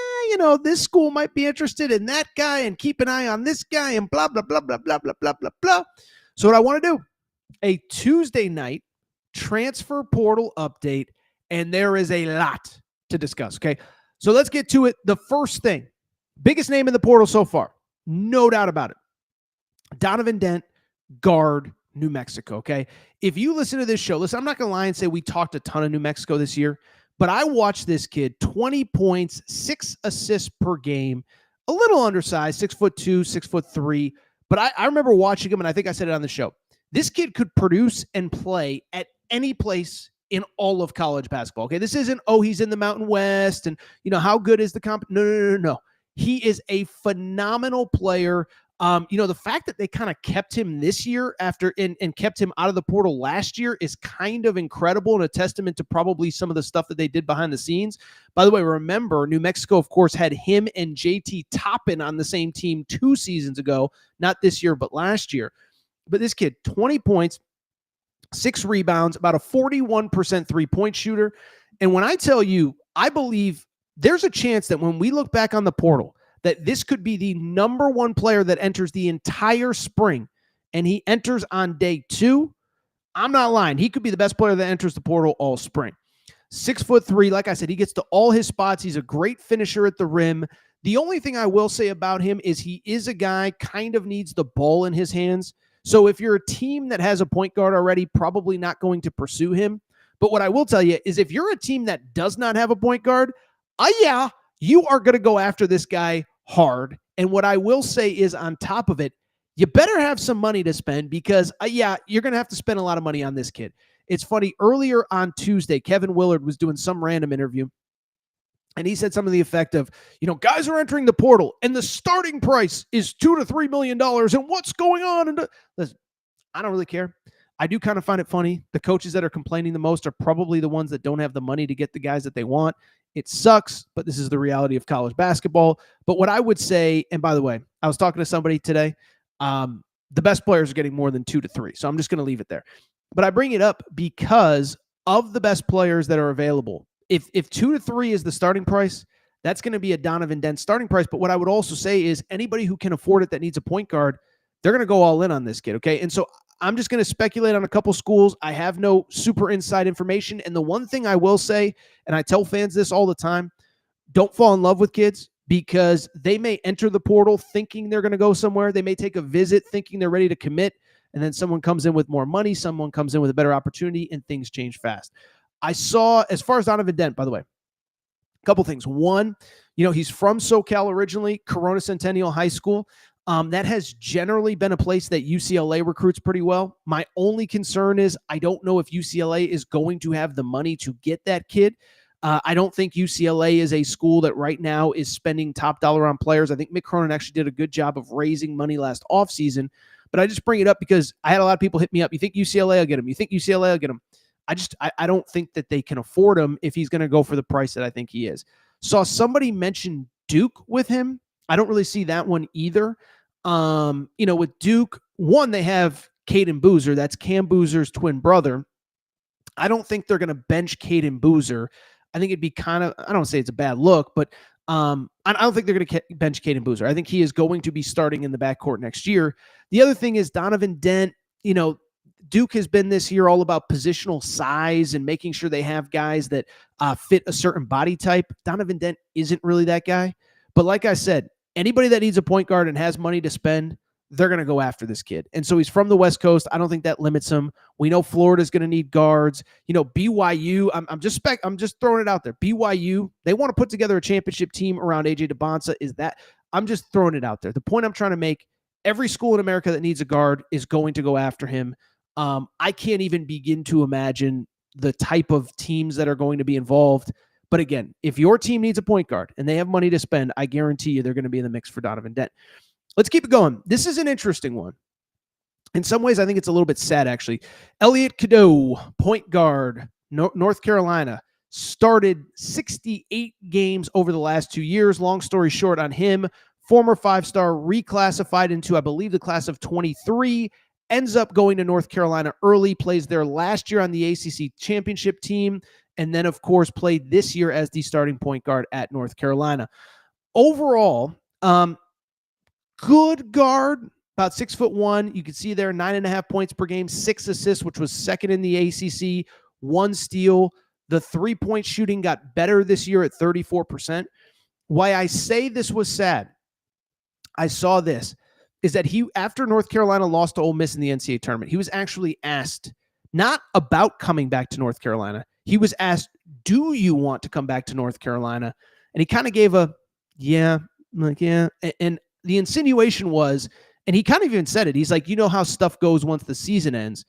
this school might be interested in that guy and keep an eye on this guy and blah, blah, blah, blah, blah, blah, blah, blah, blah. So what I want to do, a Tuesday night transfer portal update, and there is a lot to discuss, okay? So let's get to it. The first thing, biggest name in the portal so far, no doubt about it. Donovan Dent, guard, New Mexico, okay? If you listen to this show, listen, I'm not going to lie and say we talked a ton of New Mexico this year, but I watched this kid, 20 points, 6 assists per game, a little undersized, 6'2", 6'3", but I remember watching him, and I think I said it on the show. This kid could produce and play at any place in all of college basketball. Okay, this isn't, he's in the Mountain West and, how good is the comp? No. He is a phenomenal player. The fact that they kind of kept him this year and kept him out of the portal last year is kind of incredible and a testament to probably some of the stuff that they did behind the scenes. By the way, remember, New Mexico, of course, had him and JT Toppin on the same team 2 seasons ago, not this year, but last year. But this kid, 20 points, 6 rebounds, about a 41% three-point shooter. And when I tell you, I believe there's a chance that when we look back on the portal, that this could be the number one player that enters the entire spring, and he enters on day 2. I'm not lying. He could be the best player that enters the portal all spring. 6'3", like I said, he gets to all his spots. He's a great finisher at the rim. The only thing I will say about him is he is a guy kind of needs the ball in his hands. So if you're a team that has a point guard already, probably not going to pursue him. But what I will tell you is if you're a team that does not have a point guard, you are going to go after this guy hard. And what I will say is on top of it, you better have some money to spend because, you're going to have to spend a lot of money on this kid. It's funny, earlier on Tuesday, Kevin Willard was doing some random interview, and he said something to the effect of, guys are entering the portal, and the starting price is $2 to $3 million, and what's going on? And listen, I don't really care. I do kind of find it funny. The coaches that are complaining the most are probably the ones that don't have the money to get the guys that they want. It sucks, but this is the reality of college basketball. But what I would say, and by the way, I was talking to somebody today, the best players are getting more than 2 to 3. So I'm just going to leave it there. But I bring it up because of the best players that are available. If 2 to 3 is the starting price, that's going to be a Donovan Dent starting price. But what I would also say is anybody who can afford it that needs a point guard, they're going to go all in on this kid, okay? And so I'm just going to speculate on a couple schools. I have no super inside information. And the one thing I will say, and I tell fans this all the time, don't fall in love with kids because they may enter the portal thinking they're going to go somewhere. They may take a visit thinking they're ready to commit, and then someone comes in with more money, someone comes in with a better opportunity, and things change fast. I saw, as far as Donovan Dent, by the way, a couple things. One, he's from SoCal originally, Corona Centennial High School. That has generally been a place that UCLA recruits pretty well. My only concern is I don't know if UCLA is going to have the money to get that kid. I don't think UCLA is a school that right now is spending top dollar on players. I think Mick Cronin actually did a good job of raising money last offseason, but I just bring it up because I had a lot of people hit me up. You think UCLA will get him? You think UCLA will get him? I don't think that they can afford him if he's going to go for the price that I think he is. Saw somebody mention Duke with him. I don't really see that one either. With Duke, one, they have Caden Boozer. That's Cam Boozer's twin brother. I don't think they're going to bench Caden Boozer. I think it'd be kind of, I don't say it's a bad look, but I don't think they're going to bench Caden Boozer. I think he is going to be starting in the backcourt next year. The other thing is Donovan Dent. Duke has been this year all about positional size and making sure they have guys that fit a certain body type. Donovan Dent isn't really that guy. But like I said, anybody that needs a point guard and has money to spend, they're going to go after this kid. And so he's from the West Coast. I don't think that limits him. We know Florida's going to need guards. BYU, I'm just throwing it out there. BYU, they want to put together a championship team around AJ DeBonsa. I'm just throwing it out there. The point I'm trying to make, every school in America that needs a guard is going to go after him. I can't even begin to imagine the type of teams that are going to be involved. But again, if your team needs a point guard and they have money to spend, I guarantee you they're going to be in the mix for Donovan Dent. Let's keep it going. This is an interesting one. In some ways, I think it's a little bit sad, actually. Elliot Cadeau, point guard, North Carolina, started 68 games over the last 2 years. Long story short on him, former five-star, reclassified into, I believe, the class of 23, ends up going to North Carolina early, plays there last year on the ACC championship team, and then, of course, played this year as the starting point guard at North Carolina. Overall, good guard, about 6'1". You can see there 9.5 points per game, 6 assists, which was second in the ACC, 1 steal. The three-point shooting got better this year at 34%. Why I say this was sad, I saw this, is that he, after North Carolina lost to Ole Miss in the NCAA tournament, he was actually asked not about coming back to North Carolina. He was asked, do you want to come back to North Carolina? And he kind of gave a, yeah. And the insinuation was, and he kind of even said it, he's like, how stuff goes once the season ends.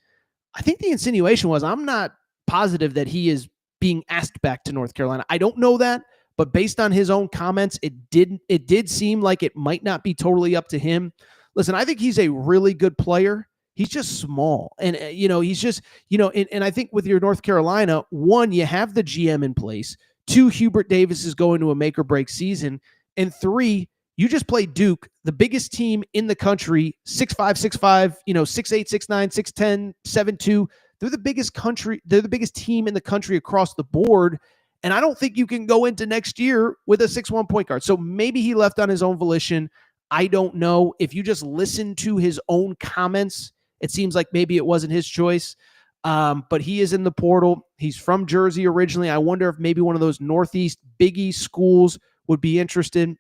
I think the insinuation was, I'm not positive that he is being asked back to North Carolina. I don't know that, but based on his own comments, it did seem like it might not be totally up to him. Listen, I think he's a really good player. He's just small. And, he's just, and I think with your North Carolina, one, you have the GM in place. 2, Hubert Davis is going to a make or break season. And 3, you just played Duke, the biggest team in the country, 6'5", 6'8", 6'9", 6'10", 7'2". They're the biggest country. They're the biggest team in the country across the board. And I don't think you can go into next year with a 6'1" point guard. So maybe he left on his own volition. I don't know. If you just listen to his own comments, it seems like maybe it wasn't his choice. But he is in the portal. He's from Jersey originally. I wonder if maybe one of those Northeast Big East schools would be interested.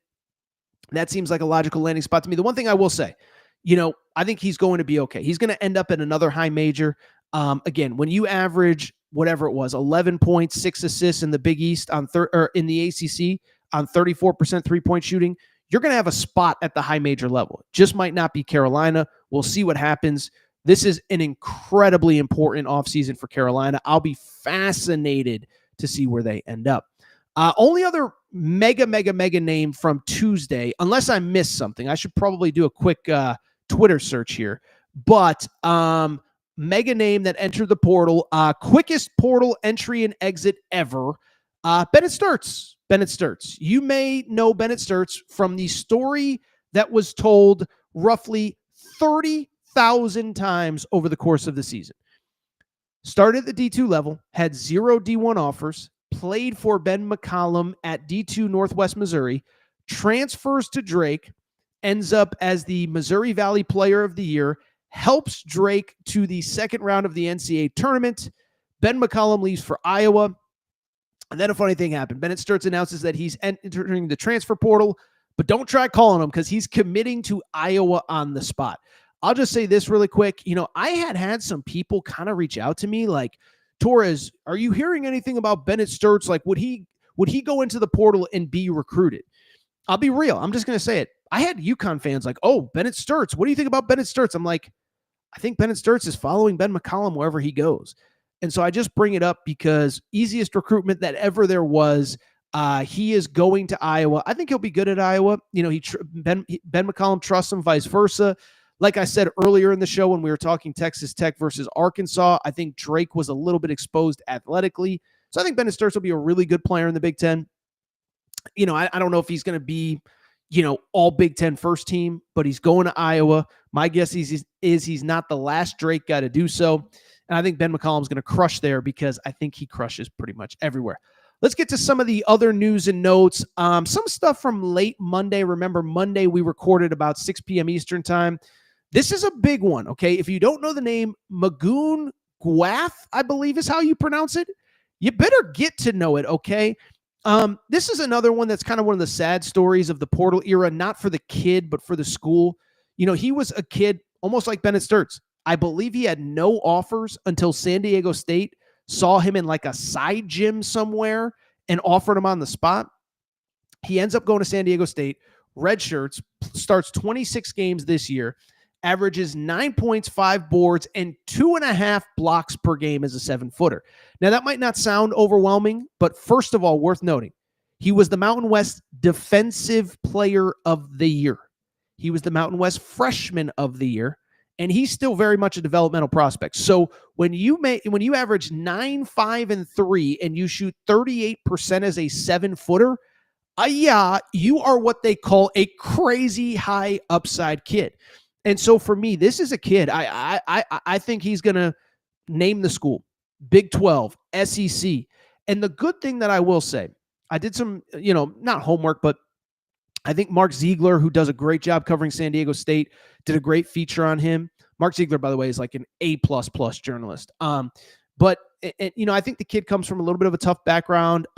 That seems like a logical landing spot to me. The one thing I will say, I think he's going to be okay. He's going to end up at another high major. Again, when you average whatever it was, 11 points, 6 assists in the Big East or in the ACC on 34% three-point shooting, you're going to have a spot at the high major level. Just might not be Carolina. We'll see what happens. This is an incredibly important offseason for Carolina. I'll be fascinated to see where they end up. Only other mega name from Tuesday, unless I missed something. I should probably do a quick Twitter search here. But mega name that entered the portal, quickest portal entry and exit ever, Bennett Sturts. Bennett Sturts. You may know Bennett Sturts from the story that was told roughly 30,000 times over the course of the season. Started at the D2 level, had 0 D1 offers, played for Ben McCollum at D2 Northwest Missouri, transfers to Drake, ends up as the Missouri Valley Player of the Year, helps Drake to the second round of the NCAA tournament. Ben McCollum leaves for Iowa. And then a funny thing happened. Bennett Sturts announces that he's entering the transfer portal. but don't try calling him because he's committing to Iowa on the spot. I'll just say this really quick. I had some people kind of reach out to me like, Torres, are you hearing anything about Bennett Sturts? Like, would he go into the portal and be recruited? I'll be real. I'm just going to say it. I had UConn fans like, oh, Bennett Sturts. What do you think about Bennett Sturts? I'm like, I think Bennett Sturts is following Ben McCollum wherever he goes. And so I just bring it up because easiest recruitment that ever there was. He is going to Iowa. I think he'll be good at Iowa. Ben McCollum trusts him, vice versa. Like I said earlier in the show when we were talking Texas Tech versus Arkansas, I think Drake was a little bit exposed athletically. So I think Bennett Sturts will be a really good player in the Big Ten. I don't know if he's going to be, all Big Ten first team, but he's going to Iowa. My guess is he's not the last Drake guy to do so. And I think Ben McCollum's going to crush there because I think he crushes pretty much everywhere. Let's get to some of the other news and notes. Some stuff from late Monday. Remember, Monday we recorded about 6 p.m. Eastern time. This is a big one, okay? If you don't know the name, Magoon Gwath, I believe is how you pronounce it. You better get to know it, okay? This is another one that's kind of one of the sad stories of the portal era, not for the kid, but for the school. He was a kid almost like Bennett Sturts. I believe he had no offers until San Diego State saw him in like a side gym somewhere and offered him on the spot. He ends up going to San Diego State, red shirts, starts 26 games this year, averages 9 points, 5 boards, and 2.5 blocks per game as a 7-footer. Now, that might not sound overwhelming, but first of all, worth noting, he was the Mountain West Defensive Player of the Year. He was the Mountain West Freshman of the Year, and he's still very much a developmental prospect. So when you average 9, 5, and 3, and you shoot 38% as a 7-footer, you are what they call a crazy high upside kid. And so for me, this is a kid. I think he's going to name the school, Big 12, SEC. And the good thing that I will say, I did some, not homework, but I think Mark Ziegler, who does a great job covering San Diego State, did a great feature on him. Mark Ziegler, by the way, is like an A++ journalist. But I think the kid comes from a little bit of a tough background.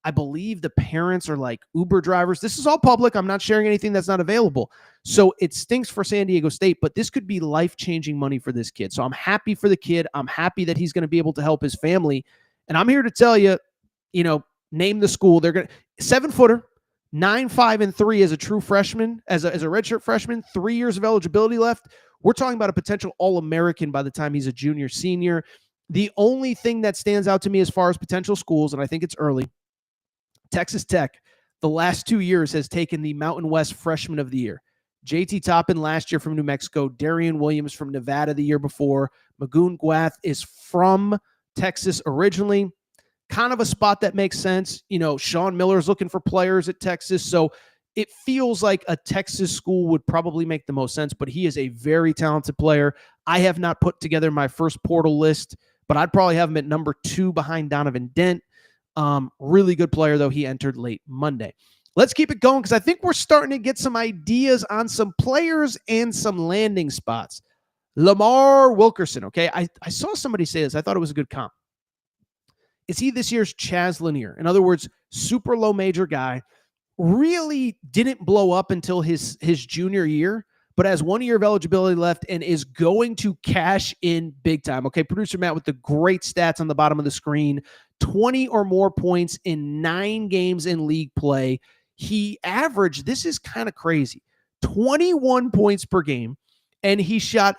I believe the parents are like Uber drivers. This is all public. I'm not sharing anything that's not available. So it stinks for San Diego State, but this could be life-changing money for this kid. So I'm happy for the kid. I'm happy that he's going to be able to help his family. And I'm here to tell you, name the school. They're going to 7-footer, 9, 5, and 3 as a true freshman, as a redshirt freshman, 3 years of eligibility left. We're talking about a potential All-American by the time he's a junior, senior. The only thing that stands out to me as far as potential schools, and I think it's early, Texas Tech, the last 2 years has taken the Mountain West Freshman of the Year. JT Toppin last year from New Mexico, Darian Williams from Nevada the year before. Magoon Gwath is from Texas originally. Kind of a spot that makes sense. Sean Miller's looking for players at Texas, so it feels like a Texas school would probably make the most sense, but he is a very talented player. I have not put together my first portal list, but I'd probably have him at number 2 behind Donovan Dent. Really good player, though. He entered late Monday. Let's keep it going because I think we're starting to get some ideas on some players and some landing spots. Lamar Wilkerson, okay? I saw somebody say this. I thought it was a good comp. Is he this year's Chaz Lanier? In other words, super low major guy, really didn't blow up until his junior year, but has 1 year of eligibility left and is going to cash in big time. Okay, producer Matt with the great stats on the bottom of the screen. 20 or more points in 9 games in league play. He averaged, this is kind of crazy, 21 points per game, and he shot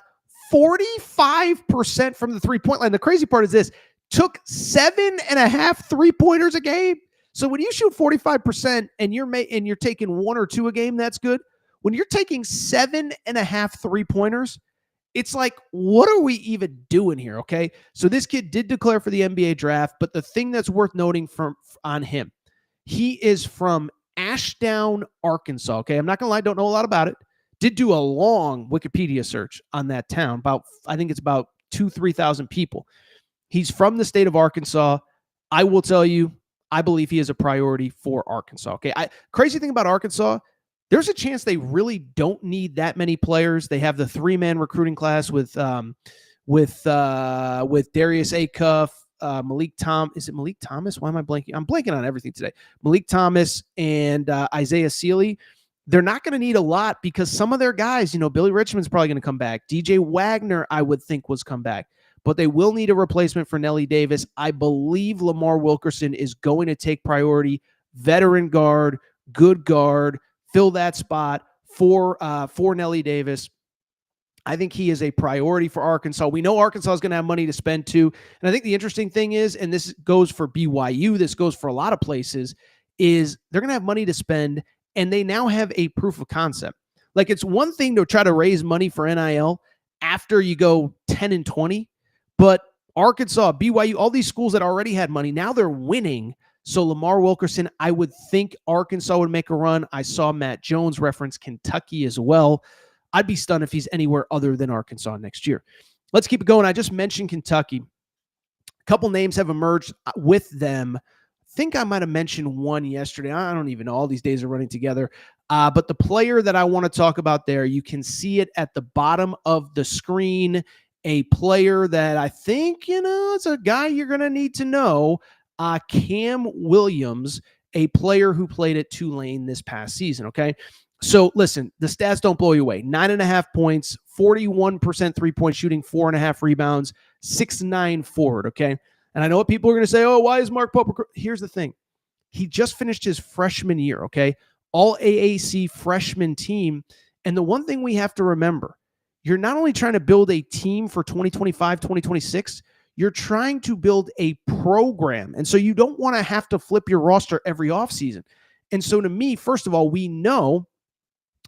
45% from the three-point line. The crazy part is this, took 7.5 three-pointers a game. So when you shoot 45% and you're taking 1 or 2 a game, that's good. When you're taking 7.5 three-pointers, it's like, what are we even doing here? Okay. So this kid did declare for the NBA draft, but the thing that's worth noting on him, he is from Ashdown, Arkansas. Okay. I'm not going to lie. Don't know a lot about it. Did do a long Wikipedia search on that town. I think it's about 3,000 people. He's from the state of Arkansas. I will tell you, I believe he is a priority for Arkansas. Okay. Crazy thing about Arkansas, there's a chance they really don't need that many players. They have the 3-man recruiting class with Darius Acuff, Is it Malik Thomas? Why am I blanking? I'm blanking on everything today. Malik Thomas and Isaiah Sealy. They're not going to need a lot because some of their guys, Billy Richmond's probably going to come back. DJ Wagner, I would think, was come back. But they will need a replacement for Nelly Davis. I believe Lamar Wilkerson is going to take priority. Veteran guard, good guard, fill that spot for Nelly Davis. I think he is a priority for Arkansas. We know Arkansas is going to have money to spend too. And I think the interesting thing is, and this goes for BYU, this goes for a lot of places, is they're going to have money to spend, and they now have a proof of concept. Like, it's one thing to try to raise money for NIL after you go 10 and 20, but Arkansas, BYU, all these schools that already had money, now they're winning. So Lamar Wilkerson, I would think Arkansas would make a run. I saw Matt Jones reference Kentucky as well. I'd be stunned if he's anywhere other than Arkansas next year. Let's keep it going. I just mentioned Kentucky. A couple names have emerged with them. I think I might have mentioned one yesterday. I don't even know. All these days are running together. But the player that I want to talk about there, you can see it at the bottom of the screen. A player that I think, it's a guy you're going to need to know. Cam Williams, a player who played at Tulane this past season, okay? So listen, the stats don't blow you away. 9.5 points, 41% three-point shooting, 4.5 rebounds, 6'9" forward, okay? And I know what people are going to say, oh, why is Mark Pope? Here's the thing. He just finished his freshman year, okay? All AAC freshman team. And the one thing we have to remember, you're not only trying to build a team for 2025, 2026, you're trying to build a program. And so you don't want to have to flip your roster every offseason. And so to me, first of all, we know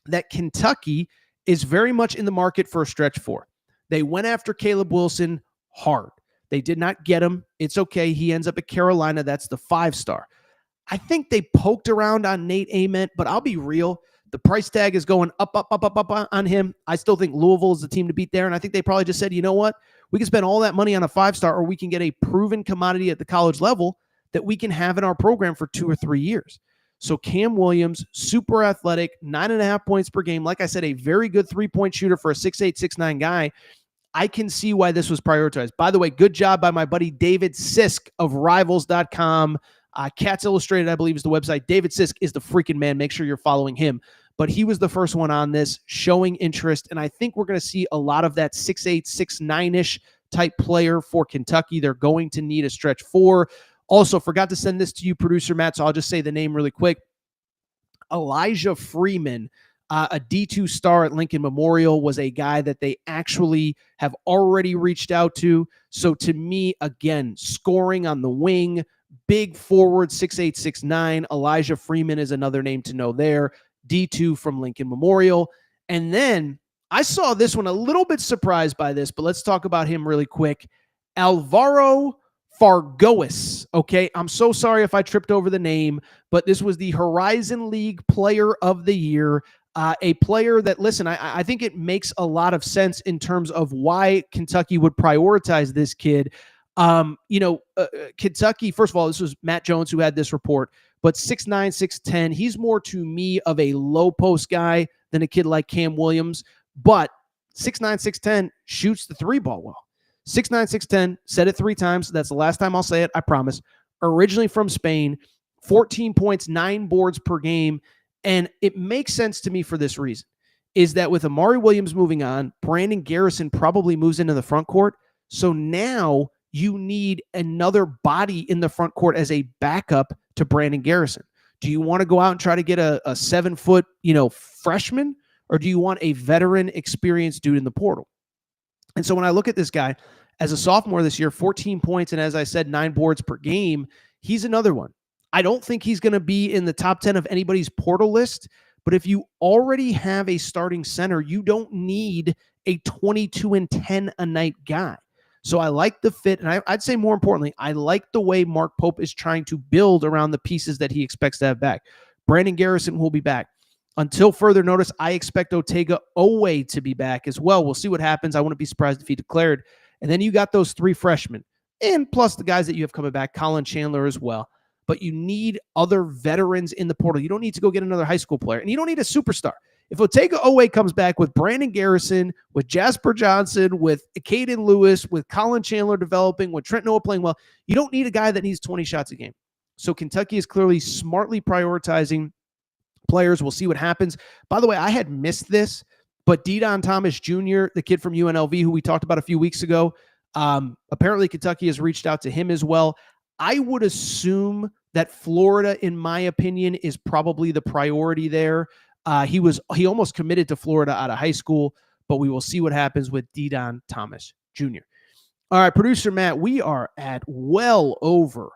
that Kentucky is very much in the market for a stretch four. They went after Caleb Wilson hard. They did not get him. It's okay. He ends up at Carolina. That's the 5-star. I think they poked around on Nate Ament, but I'll be real. The price tag is going up on him. I still think Louisville is the team to beat there. And I think they probably just said, you know what? We can spend all that money on a 5-star, or we can get a proven commodity at the college level that we can have in our program for 2 or 3 years. So Cam Williams, super athletic, 9.5 points per game. Like I said, a very good three-point shooter for a 6'8", 6'9" guy. I can see why this was prioritized. By the way, good job by my buddy David Sisk of Rivals.com. Cats Illustrated, I believe, is the website. David Sisk is the freaking man. Make sure you're following him. But he was the first one on this, showing interest. And I think we're going to see a lot of that 6'8", 6'9"-ish type player for Kentucky. They're going to need a stretch four. Also, forgot to send this to you, producer Matt, so I'll just say the name really quick. Elijah Freeman, a D2 star at Lincoln Memorial, was a guy that they actually have already reached out to. So to me, again, scoring on the wing, big forward, 6'8", 6'9". Elijah Freeman is another name to know there. D2 from Lincoln Memorial. And then I saw this one, a little bit surprised by this, but let's talk about him really quick. Alvaro Fargois. Okay, I'm so sorry if I tripped over the name, but this was the Horizon League Player of the Year. A player that, listen, I think it makes a lot of sense in terms of why Kentucky would prioritize this kid. Kentucky, first of all, this was Matt Jones who had this report, but 6'9", 6'10", he's more to me of a low post guy than a kid like Cam Williams, but 6'9", 6'10", shoots the three ball well. 6'9", 6'10", said it 3 times. That's the last time I'll say it, I promise. Originally from Spain, 14 points, 9 boards per game. And it makes sense to me for this reason, is that with Amari Williams moving on, Brandon Garrison probably moves into the front court. So now you need another body in the front court as a backup to Brandon Garrison. Do you want to go out and try to get a 7-foot, freshman, or do you want a veteran experienced dude in the portal? And so when I look at this guy as a sophomore this year, 14 points, and as I said, 9 boards per game, he's another one. I don't think he's going to be in the top 10 of anybody's portal list, but if you already have a starting center, you don't need a 22 and 10 a night guy. So I like the fit, and I'd say more importantly, I like the way Mark Pope is trying to build around the pieces that he expects to have back. Brandon Garrison will be back. Until further notice, I expect Otega Owe to be back as well. We'll see what happens. I wouldn't be surprised if he declared. And then you got those 3 freshmen, and plus the guys that you have coming back, Colin Chandler as well. But you need other veterans in the portal. You don't need to go get another high school player, and you don't need a superstar. If Otega Owe comes back with Brandon Garrison, with Jasper Johnson, with Caden Lewis, with Colin Chandler developing, with Trent Noah playing well, you don't need a guy that needs 20 shots a game. So Kentucky is clearly smartly prioritizing players. We'll see what happens. By the way, I had missed this, but Deion Thomas Jr., the kid from UNLV who we talked about a few weeks ago, apparently Kentucky has reached out to him as well. I would assume that Florida, in my opinion, is probably the priority there. He almost committed to Florida out of high school, but we will see what happens with Deion Thomas Jr. All right, producer Matt, we are at well over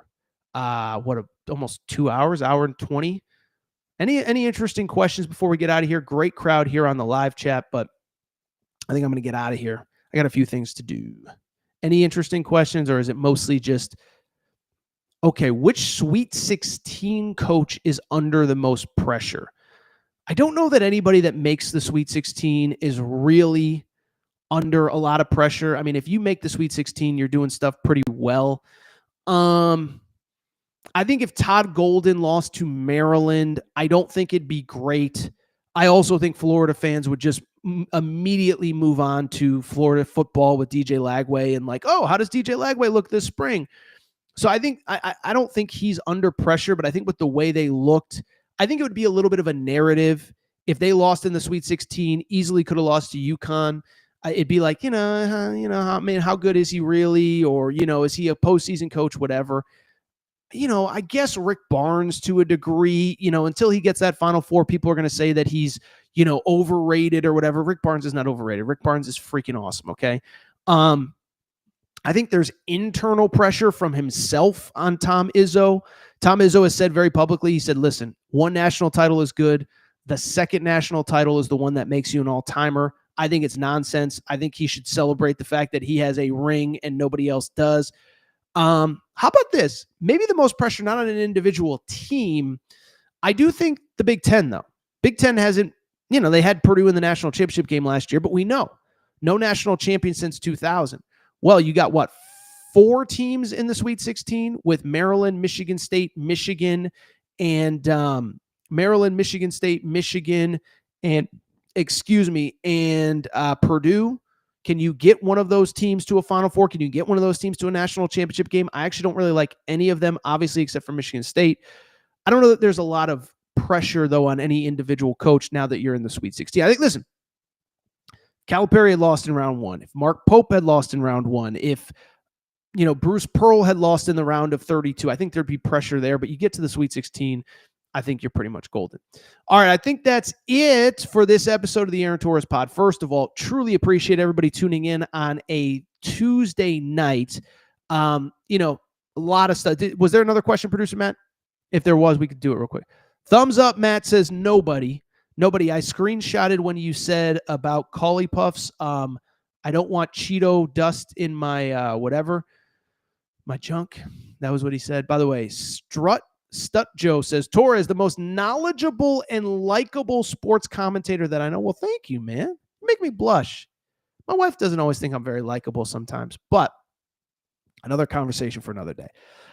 almost 2 hours, hour and 20. Any interesting questions before we get out of here? Great crowd here on the live chat, but I think I'm going to get out of here. I got a few things to do. Any interesting questions, or is it mostly just, okay, which Sweet 16 coach is under the most pressure? I don't know that anybody that makes the Sweet 16 is really under a lot of pressure. I mean, if you make the Sweet 16, you're doing stuff pretty well. I think if Todd Golden lost to Maryland, I don't think it'd be great. I also think Florida fans would just immediately move on to Florida football with DJ Lagway and like, oh, how does DJ Lagway look this spring? So I think I don't think he's under pressure, but I think with the way they looked, I think it would be a little bit of a narrative if they lost in the Sweet 16, easily could have lost to UConn. It'd be like, how good is he really? Or, is he a postseason coach, whatever. I guess Rick Barnes to a degree, until he gets that Final Four, people are going to say that he's, overrated or whatever. Rick Barnes is not overrated. Rick Barnes is freaking awesome. Okay. I think there's internal pressure from himself on Tom Izzo. Tom Izzo has said very publicly, he said, listen, one national title is good. The second national title is the one that makes you an all-timer. I think it's nonsense. I think he should celebrate the fact that he has a ring and nobody else does. How about this? Maybe the most pressure, not on an individual team. I do think the Big Ten, though. Big Ten hasn't, they had Purdue in the national championship game last year, but we know no national champion since 2000. Well, you got what? 4 teams in the Sweet 16 with Maryland, Michigan State, Michigan, and Maryland, Michigan State, Michigan, and Purdue. Can you get one of those teams to a Final Four? Can you get one of those teams to a national championship game? I actually don't really like any of them, obviously, except for Michigan State. I don't know that there's a lot of pressure, though, on any individual coach now that you're in the Sweet 16. I think, listen, Calipari had lost in round 1. If Mark Pope had lost in round 1, if, Bruce Pearl had lost in the round of 32, I think there'd be pressure there. But you get to the Sweet 16, I think you're pretty much golden. All right, I think that's it for this episode of the Aaron Torres Pod. First of all, truly appreciate everybody tuning in on a Tuesday night. A lot of stuff. Was there another question, producer Matt? If there was, we could do it real quick. Thumbs up, Matt says nobody. Nobody. I screenshotted when you said about Collie Puffs. I don't want Cheeto dust in my my junk. That was what he said. By the way, Stut Joe says, Torres, the most knowledgeable and likable sports commentator that I know. Well, thank you, man. You make me blush. My wife doesn't always think I'm very likable sometimes, but another conversation for another day.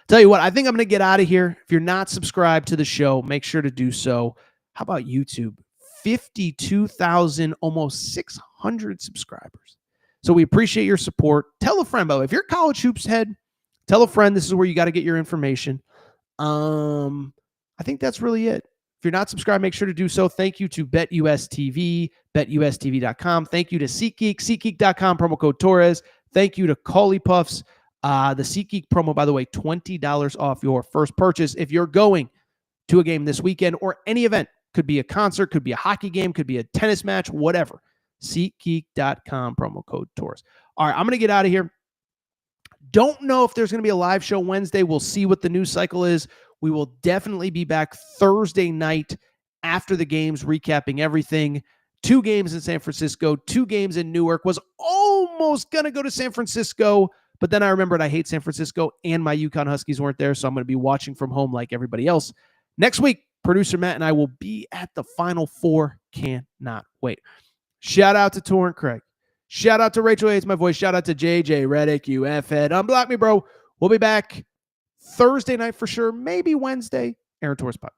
Tell you what, I think I'm going to get out of here. If you're not subscribed to the show, make sure to do so. How about YouTube? 52,000, almost 600 subscribers. So we appreciate your support. Tell a friend, by the way. If you're a college hoops head, tell a friend. This is where you got to get your information. I think that's really it. If you're not subscribed, make sure to do so. Thank you to BetUS TV, BetUSTV.com. Thank you to SeatGeek, SeatGeek.com, promo code Torres. Thank you to Collie Puffs. The SeatGeek promo, by the way, $20 off your first purchase. If you're going to a game this weekend or any event, could be a concert, could be a hockey game, could be a tennis match, whatever. SeatGeek.com, promo code Torres. All right, I'm going to get out of here. Don't know if there's going to be a live show Wednesday. We'll see what the news cycle is. We will definitely be back Thursday night after the games, recapping everything. 2 games in San Francisco, 2 games in Newark. Was almost going to go to San Francisco, but then I remembered I hate San Francisco and my UConn Huskies weren't there, so I'm going to be watching from home like everybody else. Next week, producer Matt and I will be at the Final Four. Cannot wait. Shout out to Torrent Craig. Shout out to Rachel Hates My Voice. Shout out to JJ Reddick, you F-head. Unblock me, bro. We'll be back Thursday night for sure. Maybe Wednesday. Aaron Torres Pod.